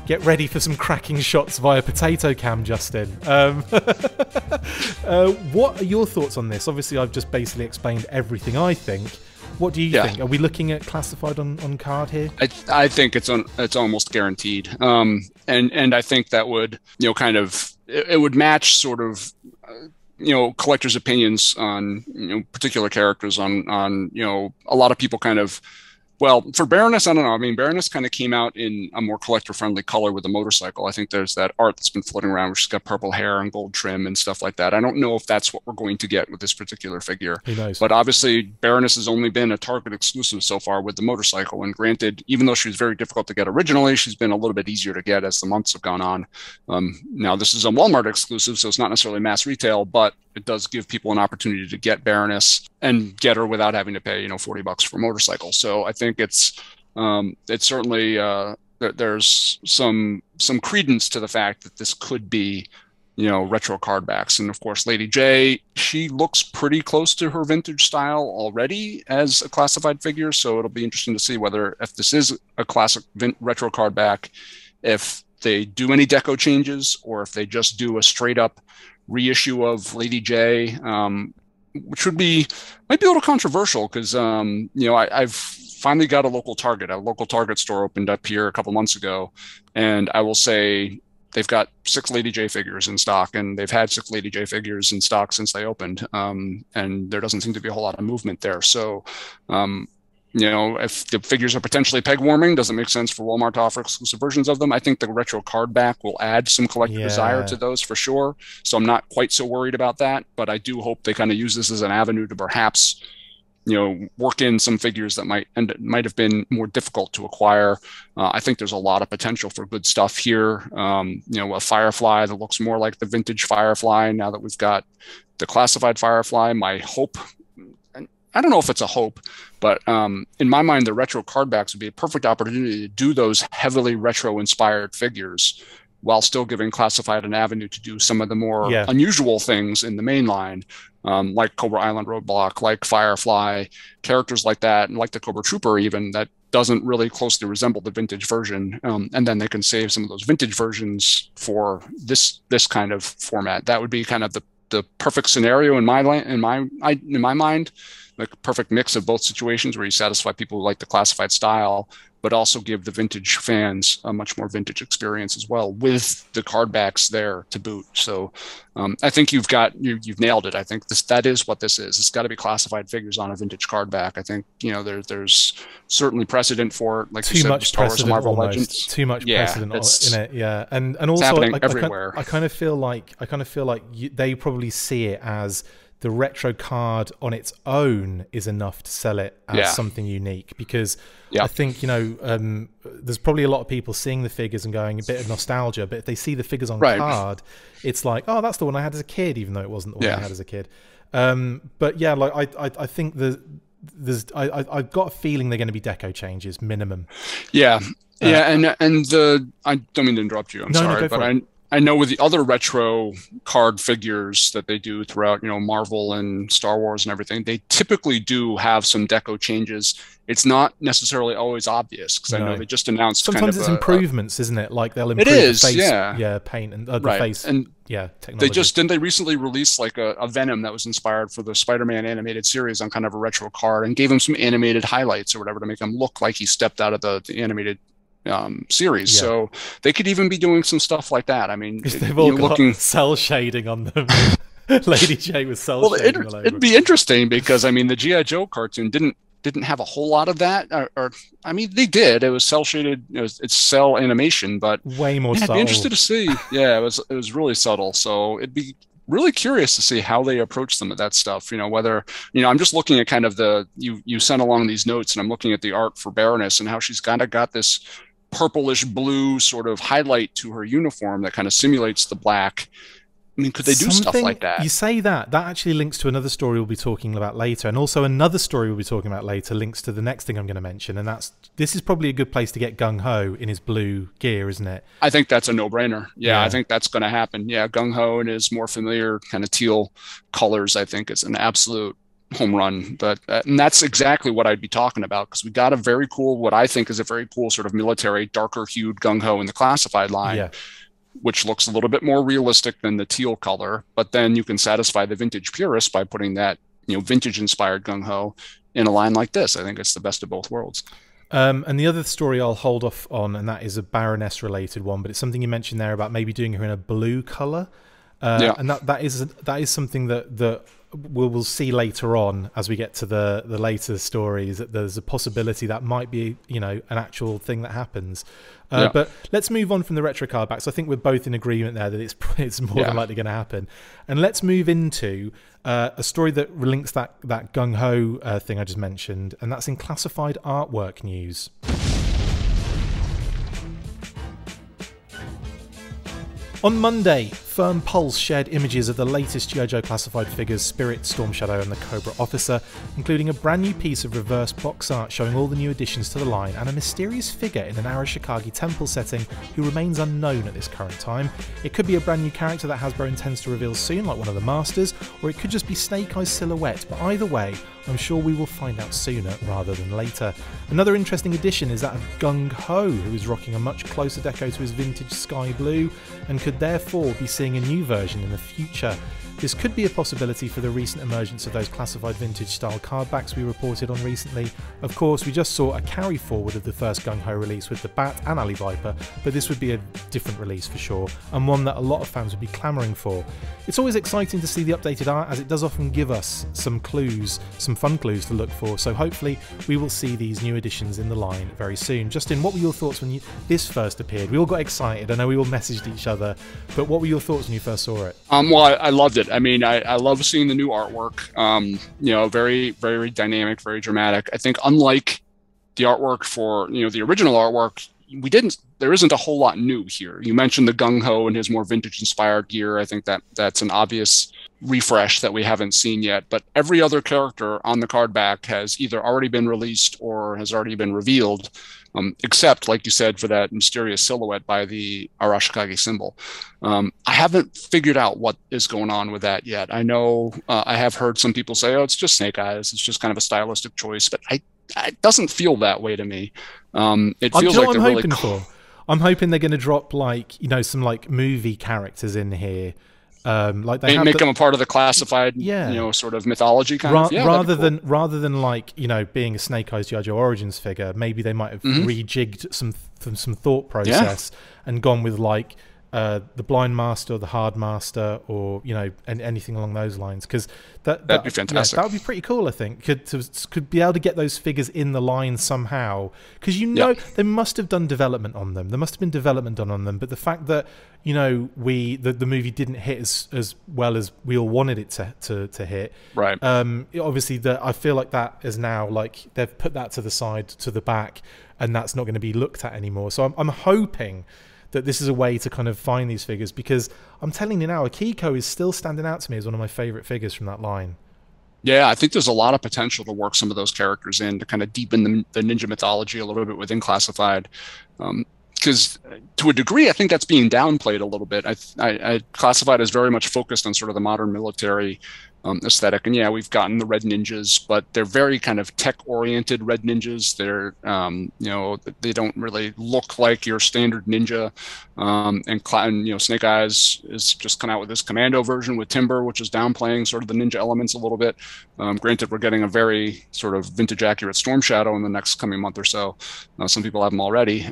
Get ready for some cracking shots via Potato Cam, Justin. What are your thoughts on this? Obviously, I've just basically explained everything I think. What do you think? Are we looking at classified on card here? I think it's almost guaranteed. And I think that would, kind of, it would match sort of, collectors' opinions on, particular characters on, a lot of people kind of Well, for Baroness, I don't know. I mean, Baroness kind of came out in a more collector-friendly color with the motorcycle. I think there's that art that's been floating around, which has got purple hair and gold trim and stuff like that. I don't know if that's what we're going to get with this particular figure. Who knows? But obviously, Baroness has only been a Target exclusive so far with the motorcycle. And granted, even though she was very difficult to get originally, she's been a little bit easier to get as the months have gone on. Now, this is a Walmart exclusive, so it's not necessarily mass retail, but it does give people an opportunity to get Baroness and get her without having to pay, $40 for a motorcycle. So I think it's certainly there's some credence to the fact that this could be, retro card backs. And of course, Lady J, she looks pretty close to her vintage style already as a classified figure. So it'll be interesting to see whether, if this is a classic retro card back, if they do any deco changes or if they just do a straight up reissue of Lady J, which might be a little controversial because I've finally got a local Target store opened up here a couple months ago, and I will say they've got 6 Lady J figures in stock, and they've had 6 Lady J figures in stock since they opened, and there doesn't seem to be a whole lot of movement there. So if the figures are potentially peg warming, does it make sense for Walmart to offer exclusive versions of them? I think the retro card back will add some collector desire to those for sure. So I'm not quite so worried about that, but I do hope they kind of use this as an avenue to perhaps, work in some figures that might have been more difficult to acquire. I think there's a lot of potential for good stuff here. A Firefly that looks more like the vintage Firefly now that we've got the classified Firefly. My hope, I don't know if it's a hope, but in my mind, the retro card backs would be a perfect opportunity to do those heavily retro inspired figures while still giving classified an avenue to do some of the more unusual things in the main line, like Cobra Island Roadblock, like Firefly, characters like that, and like the Cobra Trooper even, that doesn't really closely resemble the vintage version. And then they can save some of those vintage versions for this kind of format. That would be kind of the perfect scenario in my mind. Like a perfect mix of both situations where you satisfy people who like the classified style, but also give the vintage fans a much more vintage experience as well, with the card backs there to boot. So I think you've nailed it. I think that is what this is. It's got to be classified figures on a vintage card back. I think there's certainly precedent for it. Like too much Star Wars precedent, Marvel almost. Legends. Too much precedent in it. Yeah, and it's also happening everywhere. I kind of feel like they probably see it as the retro card on its own is enough to sell it as something unique, because I think there's probably a lot of people seeing the figures and going a bit of nostalgia, but if they see the figures on card, it's like, oh, that's the one I had as a kid, even though it wasn't the one I had as a kid. But yeah, like I think I've got a feeling they're going to be deco changes minimum. And I don't mean to interrupt you. I'm sorry, but I know with the other retro card figures that they do throughout, Marvel and Star Wars and everything, they typically do have some deco changes. It's not necessarily always obvious, because I know they just announced. Sometimes it's improvements, isn't it? Like they'll improve the face, paint and the face, and technology. They recently released like a Venom that was inspired for the Spider-Man animated series on kind of a retro card, and gave him some animated highlights or whatever to make him look like he stepped out of the animated series. So they could even be doing some stuff like that. I mean, they've all got cell shading on them. Lady J with cell shading. It'd be interesting, because I mean, the G.I. Joe cartoon didn't have a whole lot of that, or I mean, they did. It was cell shaded. It's cell animation, but way more subtle. I'd be interested to see. Yeah, it was really subtle. So it'd be really curious to see how they approach some of that stuff. Whether I'm just looking at kind of you sent along these notes, and I'm looking at the art for Baroness and how she's kind of got this purplish blue sort of highlight to her uniform that kind of simulates the black. I mean, could they do stuff like that? You say that actually links to another story we'll be talking about later, and also another story we'll be talking about later links to the next thing I'm going to mention, and this is probably a good place to get Gung Ho in his blue gear, isn't it? I think that's a no-brainer. Yeah, I think that's going to happen. Yeah, Gung Ho in his more familiar kind of teal colors, I think it's an absolute home run. But and that's exactly what I'd be talking about, because we got what I think is a very cool sort of military, darker hued Gung Ho in the classified line, which looks a little bit more realistic than the teal color. But then you can satisfy the vintage purist by putting that vintage inspired Gung Ho in a line like this. I think it's the best of both worlds. And the other story I'll hold off on, and that is a Baroness related one, but it's something you mentioned there about maybe doing her in a blue color. And that is something that we'll see later on as we get to the later stories that there's a possibility that might be, you know, an actual thing that happens. But let's move on from the retro card backs. I think we're both in agreement there that it's more than likely going to happen. And let's move into a story that links that gung-ho thing I just mentioned, and that's in classified artwork news. On Monday, Firm Pulse shared images of the latest G.I. Joe classified figures Spirit, Storm Shadow and the Cobra Officer, including a brand new piece of reverse box art showing all the new additions to the line and a mysterious figure in an Arashikage temple setting who remains unknown at this current time. It could be a brand new character that Hasbro intends to reveal soon, like one of the Masters, or it could just be Snake Eye's silhouette, but either way, I'm sure we will find out sooner rather than later. Another interesting addition is that of Gung Ho, who is rocking a much closer deco to his vintage sky blue and could therefore be seeing a new version in the future. This could be a possibility for the recent emergence of those classified vintage style card backs we reported on recently. Of course, we just saw a carry forward of the first Gung Ho release with the Bat and Ali Viper, but this would be a different release for sure, and one that a lot of fans would be clamouring for. It's always exciting to see the updated art, as it does often give us some clues, some fun clues to look for, so hopefully we will see these new additions in the line very soon. Justin, what were your thoughts when this first appeared? We all got excited, I know we all messaged each other, but what were your thoughts when you first saw it? Well, I loved it. I mean, I love seeing the new artwork. You know, very, very dynamic, very dramatic. I think unlike the artwork for, you know, the original artwork, there isn't a whole lot new here. You mentioned the Gung Ho and his more vintage inspired gear. I think that's an obvious refresh that we haven't seen yet, but every other character on the card back has either already been released or has already been revealed, except, like you said, for that mysterious silhouette by the Arashikage symbol. I haven't figured out what is going on with that yet. I know I have heard some people say, oh, it's just Snake Eyes. It's just kind of a stylistic choice, but it doesn't feel that way to me. It feels like they're really cool. I'm hoping they're going to drop, like, you know, some like movie characters in here. Like they make them a part of the classified, you know, sort of mythology kind of. Yeah, rather than like, you know, being a Snake Eyes G.I. Joe Origins figure, maybe they might have rejigged some thought process and gone with like the Blind Master or the Hard Master, or, you know, anything along those lines, because that'd be fantastic. That would be pretty cool. I think could be able to get those figures in the line somehow, because you know they must have done development on them. There must have been development done on them, but the fact that, you know, the movie didn't hit as well as we all wanted it to hit. Right. Obviously, I feel like that is now, like, they've put that to the side, to the back, and that's not going to be looked at anymore. So I'm hoping that this is a way to kind of find these figures, because I'm telling you now, Akiko is still standing out to me as one of my favorite figures from that line. Yeah, I think there's a lot of potential to work some of those characters in to kind of deepen the ninja mythology a little bit within classified. Because to a degree, I think that's being downplayed a little bit. I classified as very much focused on sort of the modern military aesthetic. And yeah, we've gotten the red ninjas, but they're very kind of tech-oriented red ninjas. They're, you know, they don't really look like your standard ninja. And you know, Snake Eyes is just come out with this commando version with Timber, which is downplaying sort of the ninja elements a little bit. Granted, we're getting a very sort of vintage accurate Storm Shadow in the next coming month or so. Some people have them already.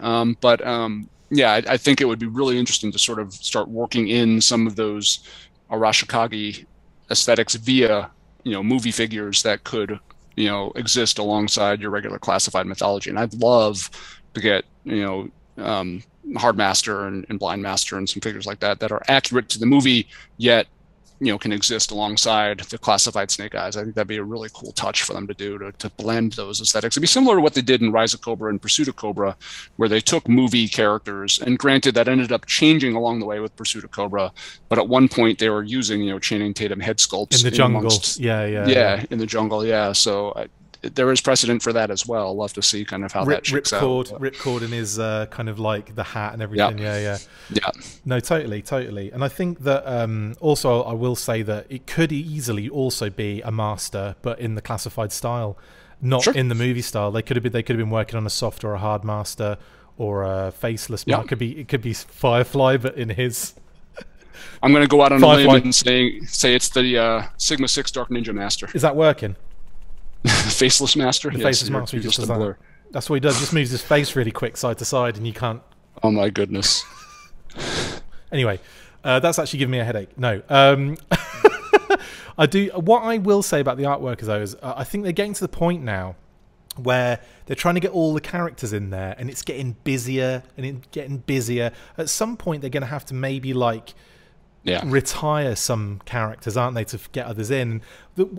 Yeah, I think it would be really interesting to sort of start working in some of those Arashikage aesthetics via, you know, movie figures that could, you know, exist alongside your regular classified mythology. And I'd love to get, you know, Hard Master and Blind Master and some figures like that are accurate to the movie, yet, you know, can exist alongside the classified Snake Eyes. I think that'd be a really cool touch for them to do, to blend those aesthetics. It'd be similar to what they did in Rise of Cobra and Pursuit of Cobra, where they took movie characters, and granted that ended up changing along the way with Pursuit of Cobra, but at one point they were using, you know, Channing Tatum head sculpts in the jungle. In the jungle. So there is precedent for that as well. I'll love to see kind of how that shakes out. Ripcord in his kind of like the hat and everything. Yeah. No, totally. And I think that also I will say that it could easily also be a master, but in the classified style, not in the movie style. They could have been working on a soft or a hard master or a faceless. It could be Firefly, but in his. I'm going to go out on a limb and say it's the Sigma 6 Dark Ninja Master. Is that working? Faceless Master? The faceless master, he just does that. That's what he does, just moves his face really quick side to side, and you can't... Oh my goodness. Anyway, that's actually giving me a headache. No. I do. What I will say about the artwork is I think they're getting to the point now where they're trying to get all the characters in there, and it's getting busier and it's getting busier. At some point, they're going to have to maybe like retire some characters, aren't they, to get others in?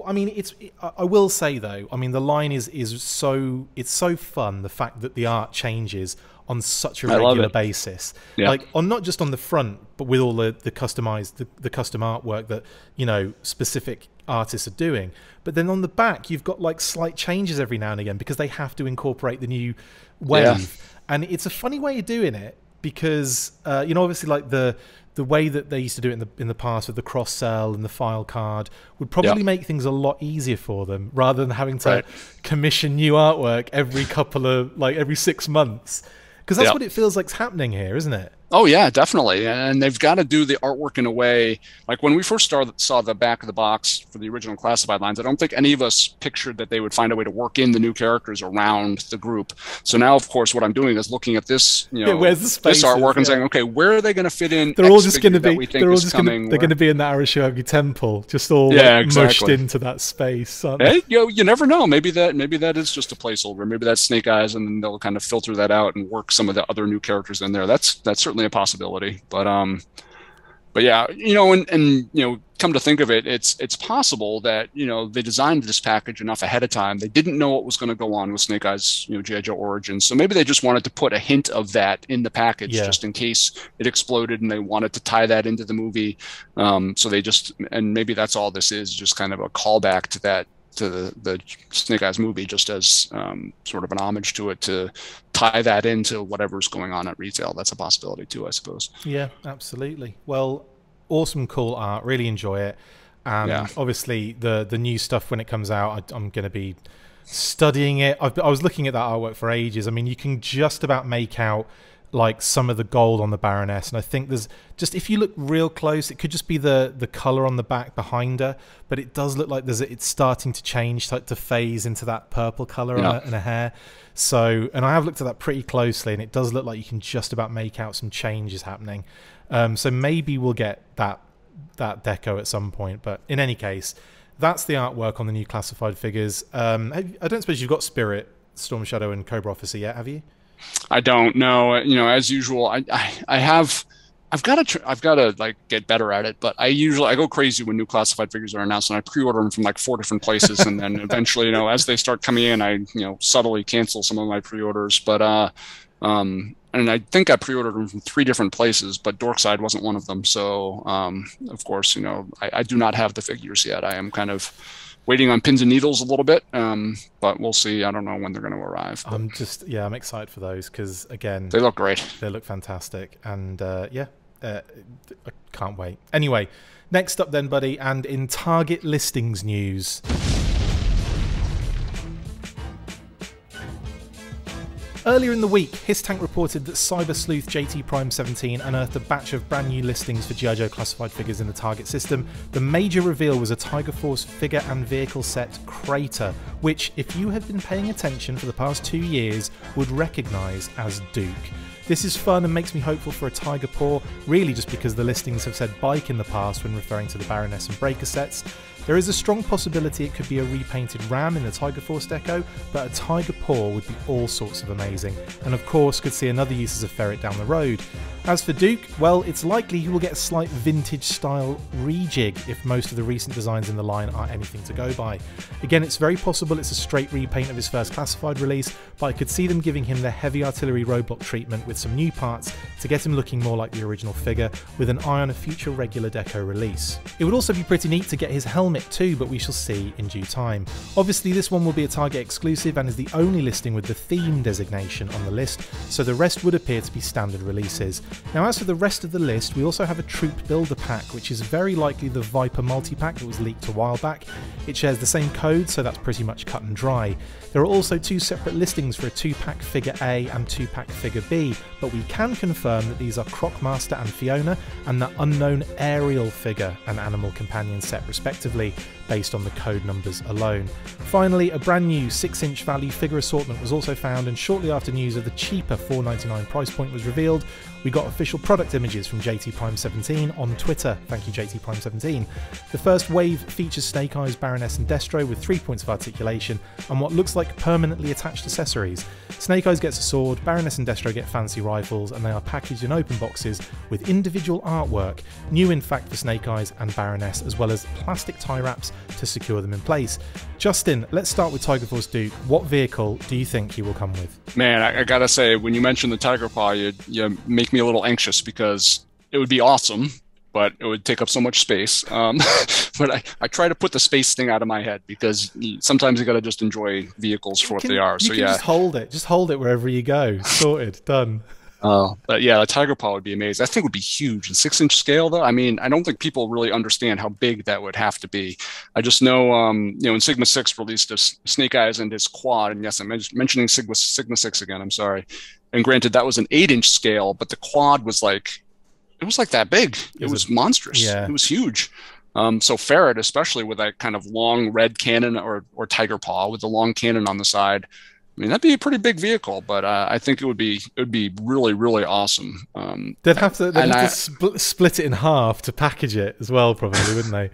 I mean, I will say though, I mean, the line is so fun. The fact that the art changes on such a regular basis, like on not just on the front, but with all the customized the custom artwork that, you know, specific artists are doing. But then on the back, you've got like slight changes every now and again because they have to incorporate the new wave, and it's a funny way of doing it because you know, obviously like the way that they used to do it in the past with the cross sell and the file card would probably make things a lot easier for them rather than having to commission new artwork every 6 months. Because that's what it feels like's happening here, isn't it? Oh, yeah, definitely. And they've got to do the artwork in a way, like when we first saw the back of the box for the original classified lines, I don't think any of us pictured that they would find a way to work in the new characters around the group. So now, of course, what I'm doing is looking at this, you know, where's the spaces, this artwork and saying, okay, where are they going to fit in? They're all just going to be, they're going to be in the Arashogi temple, just all mushed into that space. Hey, you never know. Maybe that is just a placeholder. Maybe that's Snake Eyes, and then they'll kind of filter that out and work some of the other new characters in there. That's certainly a possibility, but yeah, you know, and you know, come to think of it, it's possible that, you know, they designed this package enough ahead of time. They didn't know what was going to go on with Snake Eyes, you know, G.I. Joe Origins, so maybe they just wanted to put a hint of that in the package just in case it exploded, and they wanted to tie that into the movie. So they just, and maybe that's all this is, just kind of a callback to that, to the Snake Eyes movie, just as sort of an homage to it, to tie that into whatever's going on at retail. That's a possibility too, I suppose. Yeah, absolutely. Well, awesome, cool art. Really enjoy it. And obviously the new stuff when it comes out, I'm going to be studying it. I was looking at that artwork for ages. I mean, you can just about make out like some of the gold on the Baroness, and I think there's just, if you look real close, it could just be the color on the back behind her, but it does look like it's starting to change, to phase into that purple color in her hair. So, and I have looked at that pretty closely, and it does look like you can just about make out some changes happening. So maybe we'll get that deco at some point, but in any case, that's the artwork on the new classified figures. I don't suppose you've got Spirit, Storm Shadow, and Cobra Officer yet, have you? I don't know. You know, as usual, I've got to like get better at it, but I go crazy when new classified figures are announced, and I pre-order them from like 4 different places, and then eventually, you know, as they start coming in, I, you know, subtly cancel some of my pre-orders. But and I think I pre-ordered them from 3 different places, but Dorkside wasn't one of them. So of course, you know, I do not have the figures yet. I am kind of waiting on pins and needles a little bit, but we'll see. I don't know when they're going to arrive. But I'm excited for those because, again, they look great. They look fantastic, and I can't wait. Anyway, next up then, buddy, and in Target listings news. Earlier in the week, HISSTANK reported that Cyber Sleuth JT Prime 17 unearthed a batch of brand new listings for G.I. Joe classified figures in the Target system. The major reveal was a Tiger Force figure and vehicle set Crater, which, if you have been paying attention for the past 2 years, would recognise as Duke. This is fun and makes me hopeful for a Tiger Paw, really just because the listings have said bike in the past when referring to the Baroness and Breaker sets. There is a strong possibility it could be a repainted Ram in the Tiger Force deco, but a Tiger Paw would be all sorts of amazing, and of course could see another use as a ferret down the road. As for Duke, well, it's likely he will get a slight vintage style rejig if most of the recent designs in the line are anything to go by. Again, it's very possible it's a straight repaint of his first classified release, but I could see them giving him the heavy artillery roadblock treatment with some new parts to get him looking more like the original figure, with an eye on a future regular deco release. It would also be pretty neat to get his helmet too, but we shall see in due time. Obviously this one will be a Target exclusive and is the only listing with the theme designation on the list, so the rest would appear to be standard releases. Now as for the rest of the list, we also have a Troop Builder pack, which is very likely the Viper multi-pack that was leaked a while back. It shares the same code, so that's pretty much cut and dry. There are also 2 separate listings for a 2-pack Figure A and 2-pack Figure B, but we can confirm that these are Crocmaster and Fiona, and the unknown Ariel figure and animal companion set respectively, based on the code numbers alone. Finally, a brand new 6-inch value figure assortment was also found, and shortly after news of the cheaper $4.99 price point was revealed, we got official product images from JT Prime 17 on Twitter. Thank you, JT Prime 17. The first wave features Snake Eyes, Baroness and Destro with 3 points of articulation and what looks like permanently attached accessories. Snake Eyes gets a sword, Baroness and Destro get fancy rifles, and they are packaged in open boxes with individual artwork, new in fact for Snake Eyes and Baroness, as well as plastic tie wraps to secure them in place. Justin, let's start with Tiger Force Duke. What vehicle do you think he will come with? Man, I gotta say, when you mentioned the Tiger Paw, you make me a little anxious because it would be awesome, but it would take up so much space. But I try to put the space thing out of my head because sometimes you gotta just enjoy vehicles for what they are. So yeah, just hold it wherever you go. Sorted, done. But yeah, the Tiger Paw would be amazing. I think it would be huge in 6-inch scale, though. I mean, I don't think people really understand how big that would have to be. I just know, you know, when Sigma 6 released this Snake Eyes and his quad, and yes, I'm mentioning Sigma 6 again. I'm sorry. And granted, that was an 8-inch scale, but the quad was like, it was like that big. It was monstrous. Yeah. It was huge. So Ferret, especially with that kind of long red cannon, or Tiger Paw with the long cannon on the side, I mean, that'd be a pretty big vehicle, but I think it would be really, really awesome. They'd have to split it in half to package it as well, probably, wouldn't they?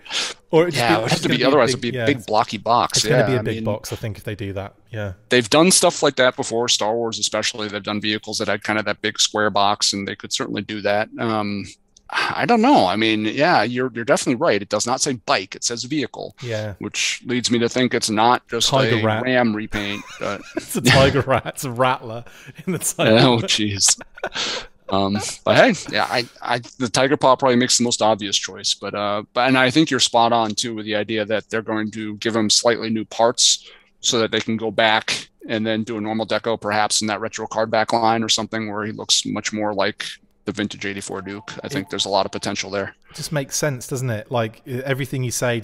Or it would have to be, otherwise it'd be a big blocky box. It's going to be a big box, I think, if they do that. Yeah, they've done stuff like that before. Star Wars, especially, they've done vehicles that had kind of that big square box, and they could certainly do that. I don't know. I mean, yeah, you're definitely right. It does not say bike; it says vehicle. Yeah, which leads me to think it's not just a Ram repaint. But it's a Tiger Rat. It's a Rattler in the title. Oh, jeez. But hey, yeah, the Tiger Paw probably makes the most obvious choice. But and I think you're spot on too with the idea that they're going to give him slightly new parts so that they can go back and then do a normal deco, perhaps in that retro card back line or something where he looks much more like the vintage 84 Duke. I think there's a lot of potential there. It just makes sense, doesn't it? Like everything you say,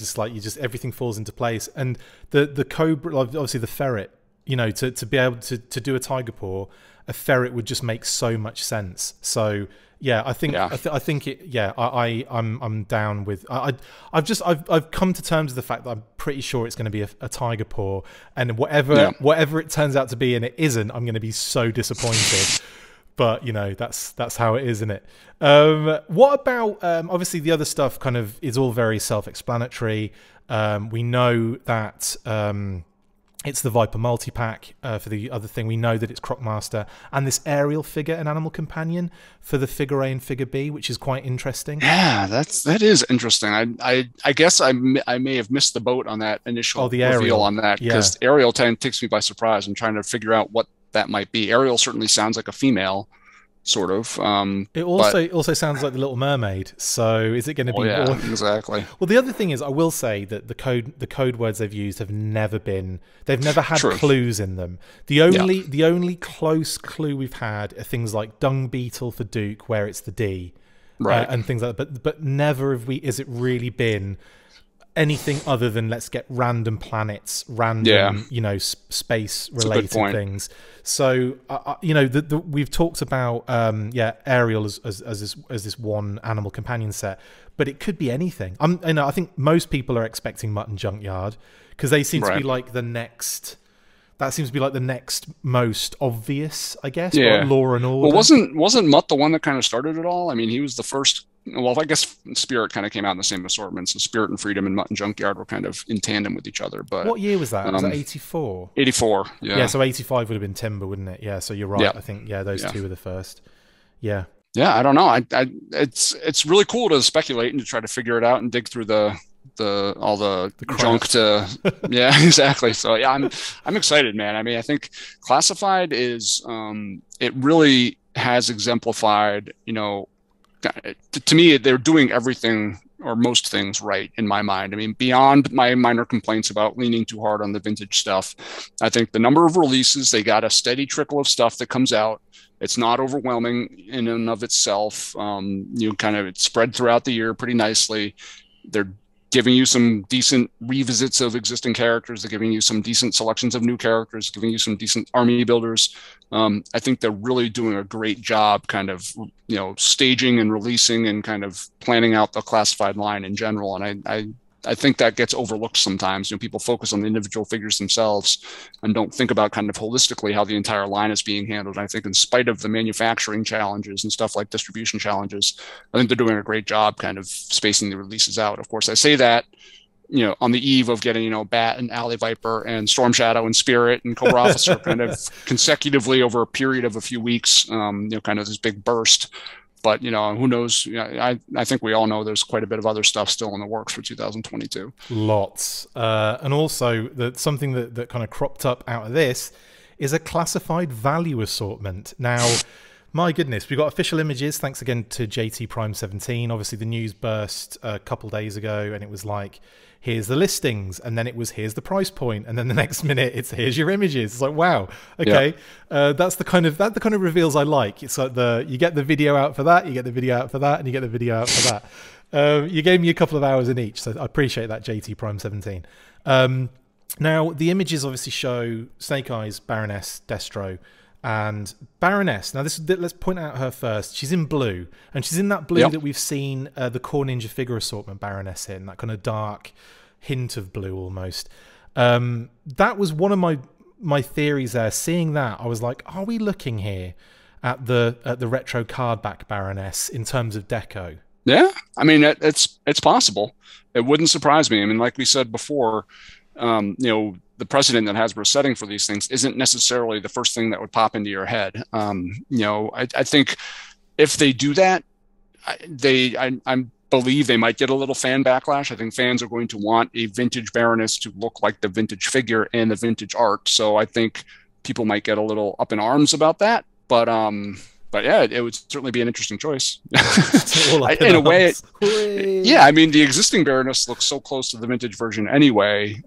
everything falls into place. And the Cobra, obviously the Ferret, you know, to be able to do a Tiger Paw, a Ferret would just make so much sense. So yeah, I think I'm down with. I've come to terms with the fact that I'm pretty sure it's going to be a Tiger Paw, and whatever it turns out to be, and it isn't, I'm going to be so disappointed. But, you know, that's how it is, isn't it? What about, obviously, the other stuff kind of is all very self-explanatory. We know that it's the Viper multi-pack for the other thing. We know that it's Crocmaster and this Ariel figure and Animal Companion for the Figure A and Figure B, which is quite interesting. Yeah, that is interesting. I guess I may have missed the boat on that initial reveal on that, because Ariel takes me by surprise. I'm trying to figure out what that might be. Ariel certainly sounds like a female, sort of. It also sounds like the Little Mermaid. So is it going to be? Yeah, exactly. Well, the other thing is, I will say that the code words they've used have never been. They've never had clues in them. The only close clue we've had are things like Dung Beetle for Duke, where it's the D, right, and things like that. But never has it really been anything other than let's get random planets, random, you know, space related things. So, you know, we've talked about, Ariel as this one Animal Companion set, but it could be anything. You know, I think most people are expecting Mutton Junkyard because they seem to be like the next. That seems to be like the next most obvious, I guess. Yeah. Law and Order. Well, wasn't Mutt the one that kind of started it all? I mean, he was the first. Well, I guess Spirit kind of came out in the same assortment. So Spirit and Freedom and Mutton Junkyard were kind of in tandem with each other. But what year was that? Was that 84? 84, yeah. Yeah, so 85 would have been Timber, wouldn't it? Yeah, so you're right. Yeah. I think, those two were the first. Yeah. Yeah, I don't know. It's really cool to speculate and to try to figure it out and dig through all the junk to yeah, exactly. So yeah, I'm excited, man. I mean, I think Classified is it really has exemplified, you know, to me, they're doing everything or most things right in my mind. I mean, beyond my minor complaints about leaning too hard on the vintage stuff, I think the number of releases, they got a steady trickle of stuff that comes out. It's not overwhelming in and of itself. You kind of, it's spread throughout the year pretty nicely. They're giving you some decent revisits of existing characters. They're giving you some decent selections of new characters, giving you some decent army builders. I think they're really doing a great job kind of, staging and releasing and kind of planning out the classified line in general. And I think that gets overlooked sometimes. People focus on the individual figures themselves and don't think about kind of holistically how the entire line is being handled. And I think in spite of the manufacturing challenges and stuff like distribution challenges, I think they're doing a great job kind of spacing the releases out. Of course, I say that, on the eve of getting, Bat and Alley Viper and Storm Shadow and Spirit and Cobra Officer kind of consecutively over a period of a few weeks, kind of this big burst. But, who knows? I think we all know there's quite a bit of other stuff still in the works for 2022. Lots. And also something that kind of cropped up out of this is a classified value assortment. Now, my goodness, we've got official images. Thanks again to JT Prime 17. Obviously, the news burst a couple days ago, and it was like, here's the listings, and then it was, here's the price point, and then the next minute it's, here's your images. It's like, wow, okay. Yeah. That's the kind of reveals I like. It's like you get the video out for that, you get the video out for that, and you get the video out for that. You gave me a couple of hours in each, so I appreciate that, JT Prime 17. Now, the images obviously show Snake Eyes, Baroness, Destro, and Baroness. Now, let's point out her first. She's in blue, and she's in that blue that we've seen the Core Ninja figure assortment Baroness in, that kind of dark hint of blue almost. That was one of my theories there. Seeing that, I was like, are we looking here at the retro card back Baroness in terms of deco? Yeah, I mean, it's possible. It wouldn't surprise me. I mean, like we said before, the precedent that Hasbro's setting for these things isn't necessarily the first thing that would pop into your head. I think if they do that, I believe they might get a little fan backlash. I think fans are going to want a vintage Baroness to look like the vintage figure and the vintage art. So I think people might get a little up in arms about that. But yeah, it would certainly be an interesting choice. In a way, yeah, I mean, the existing Baroness looks so close to the vintage version anyway.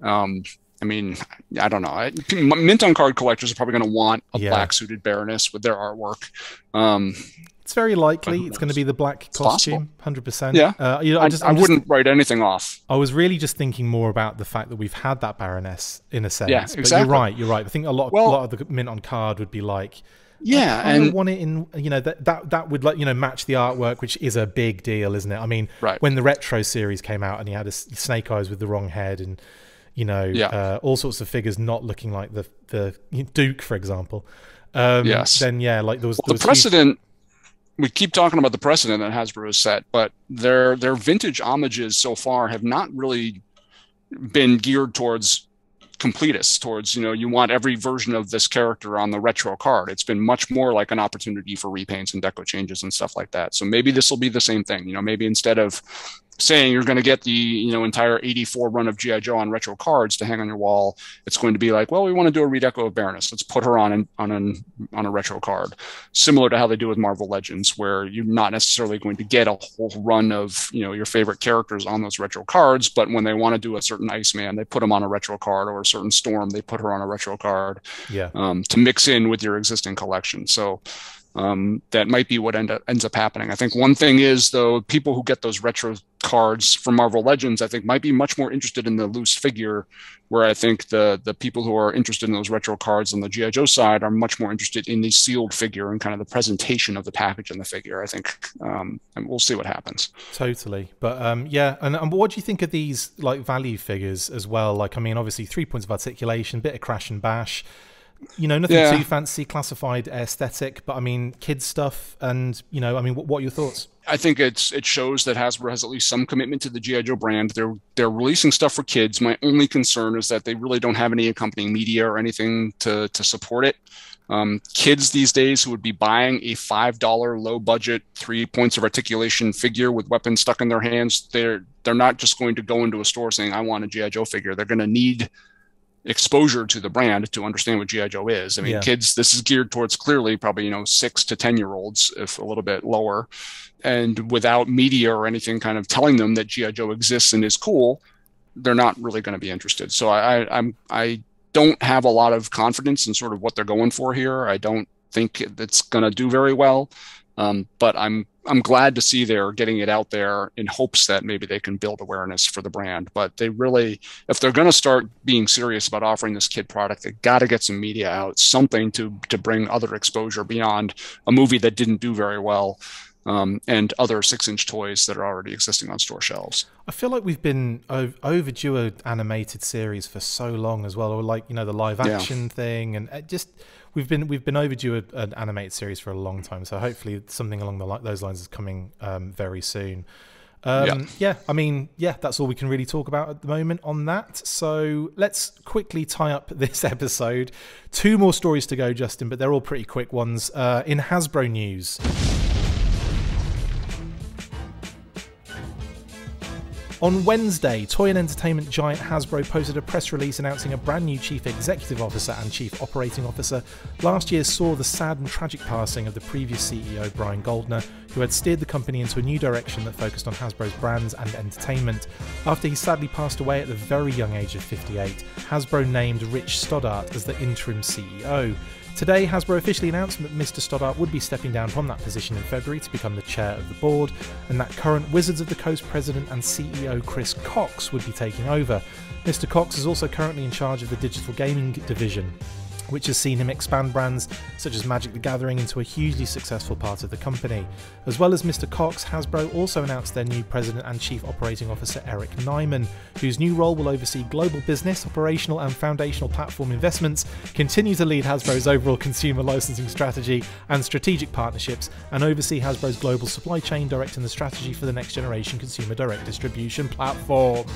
I mean, I don't know. Mint on card collectors are probably going to want a black suited Baroness with their artwork. It's very likely it's going to be the black costume, 100%. Yeah, I wouldn't write anything off. I was really just thinking more about the fact that we've had that Baroness in a sense. Yeah, exactly. But you're right. I think a lot of the mint on card would be like, yeah, and want it in, that would match the artwork, which is a big deal, isn't it? I mean, when the retro series came out and he had a Snake Eyes with the wrong head and all sorts of figures not looking like the Duke, for example. Yes. Then like there was the precedent. We keep talking about the precedent that Hasbro has set, but their vintage homages so far have not really been geared towards completists, towards you want every version of this character on the retro card. It's been much more like an opportunity for repaints and deco changes and stuff like that. So maybe this will be the same thing. Maybe instead of saying you're going to get the entire 84 run of G.I. Joe on retro cards to hang on your wall, it's going to be like, well, we want to do a redeco of Baroness. Let's put her on a retro card, similar to how they do with Marvel Legends, where you're not necessarily going to get a whole run of your favorite characters on those retro cards, but when they want to do a certain Iceman, they put them on a retro card, or a certain Storm, they put her on a retro card, to mix in with your existing collection. So that might be what ends up happening. I think one thing is, though, people who get those retro cards from Marvel Legends, I think, might be much more interested in the loose figure, where I think the people who are interested in those retro cards on the G.I. Joe side are much more interested in the sealed figure and kind of the presentation of the package and the figure, I think. And we'll see what happens. Totally. But yeah, and what do you think of these like value figures as well? Like, I mean, obviously 3 points of articulation, bit of crash and bash. Nothing too fancy, classified aesthetic, but I mean, kids stuff, and I mean, what are your thoughts? I think it shows that Hasbro has at least some commitment to the G.I. Joe brand. They're releasing stuff for kids. My only concern is that they really don't have any accompanying media or anything to support it. Kids these days who would be buying a $5 low budget 3 points of articulation figure with weapons stuck in their hands, they're not just going to go into a store saying, I want a G.I. Joe figure. They're going to need exposure to the brand to understand what G.I. Joe is. I mean, kids, this is geared towards clearly probably 6 to 10-year-olds, if a little bit lower, and without media or anything kind of telling them that G.I. Joe exists and is cool, they're not really going to be interested. So I don't have a lot of confidence in sort of what they're going for here. I don't think it's going to do very well. But I'm glad to see they're getting it out there in hopes that maybe they can build awareness for the brand. But they really, if they're going to start being serious about offering this kid product, they got to get some media out, something to bring other exposure beyond a movie that didn't do very well. And other 6-inch toys that are already existing on store shelves. I feel like we've been overdue an animated series for so long as well, or like, you know, the live action thing, and just we've been overdue an animated series for a long time. So hopefully something along those lines is coming very soon. Yeah, I mean, yeah, that's all we can really talk about at the moment on that. So let's quickly tie up this episode. 2 more stories to go, Justin, but they're all pretty quick ones. In Hasbro news. On Wednesday, toy and entertainment giant Hasbro posted a press release announcing a brand new Chief Executive Officer and Chief Operating Officer. Last year saw the sad and tragic passing of the previous CEO, Brian Goldner, who had steered the company into a new direction that focused on Hasbro's brands and entertainment. After he sadly passed away at the very young age of 58, Hasbro named Rich Stoddart as the interim CEO. Today, Hasbro officially announced that Mr. Stoddart would be stepping down from that position in February to become the chair of the board, and that current Wizards of the Coast president and CEO Chris Cox would be taking over. Mr. Cox is also currently in charge of the digital gaming division, which has seen him expand brands such as Magic the Gathering into a hugely successful part of the company. As well as Mr. Cox, Hasbro also announced their new President and Chief Operating Officer Eric Nyman, whose new role will oversee global business, operational and foundational platform investments, continue to lead Hasbro's overall consumer licensing strategy and strategic partnerships, and oversee Hasbro's global supply chain, directing the strategy for the next generation consumer direct distribution platform.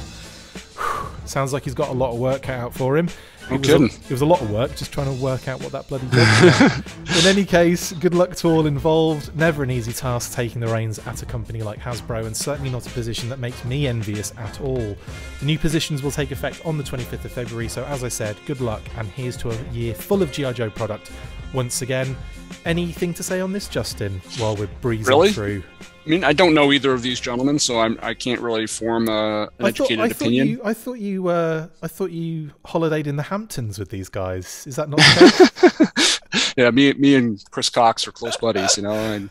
Sounds like he's got a lot of work cut out for him. It was a lot of work just trying to work out what that bloody job was. In any case, good luck to all involved. Never an easy task taking the reins at a company like Hasbro, and certainly not a position that makes me envious at all. The new positions will take effect on the 25th of February, so as I said, good luck, and here's to a year full of G.I. Joe product once again. Anything to say on this, Justin, while we're breezing through? I mean, I don't know either of these gentlemen, so I can't really form an educated opinion. I thought you holidayed in the Hamptons with these guys. Is that not the case? Yeah, me and Chris Cox are close buddies, you know. And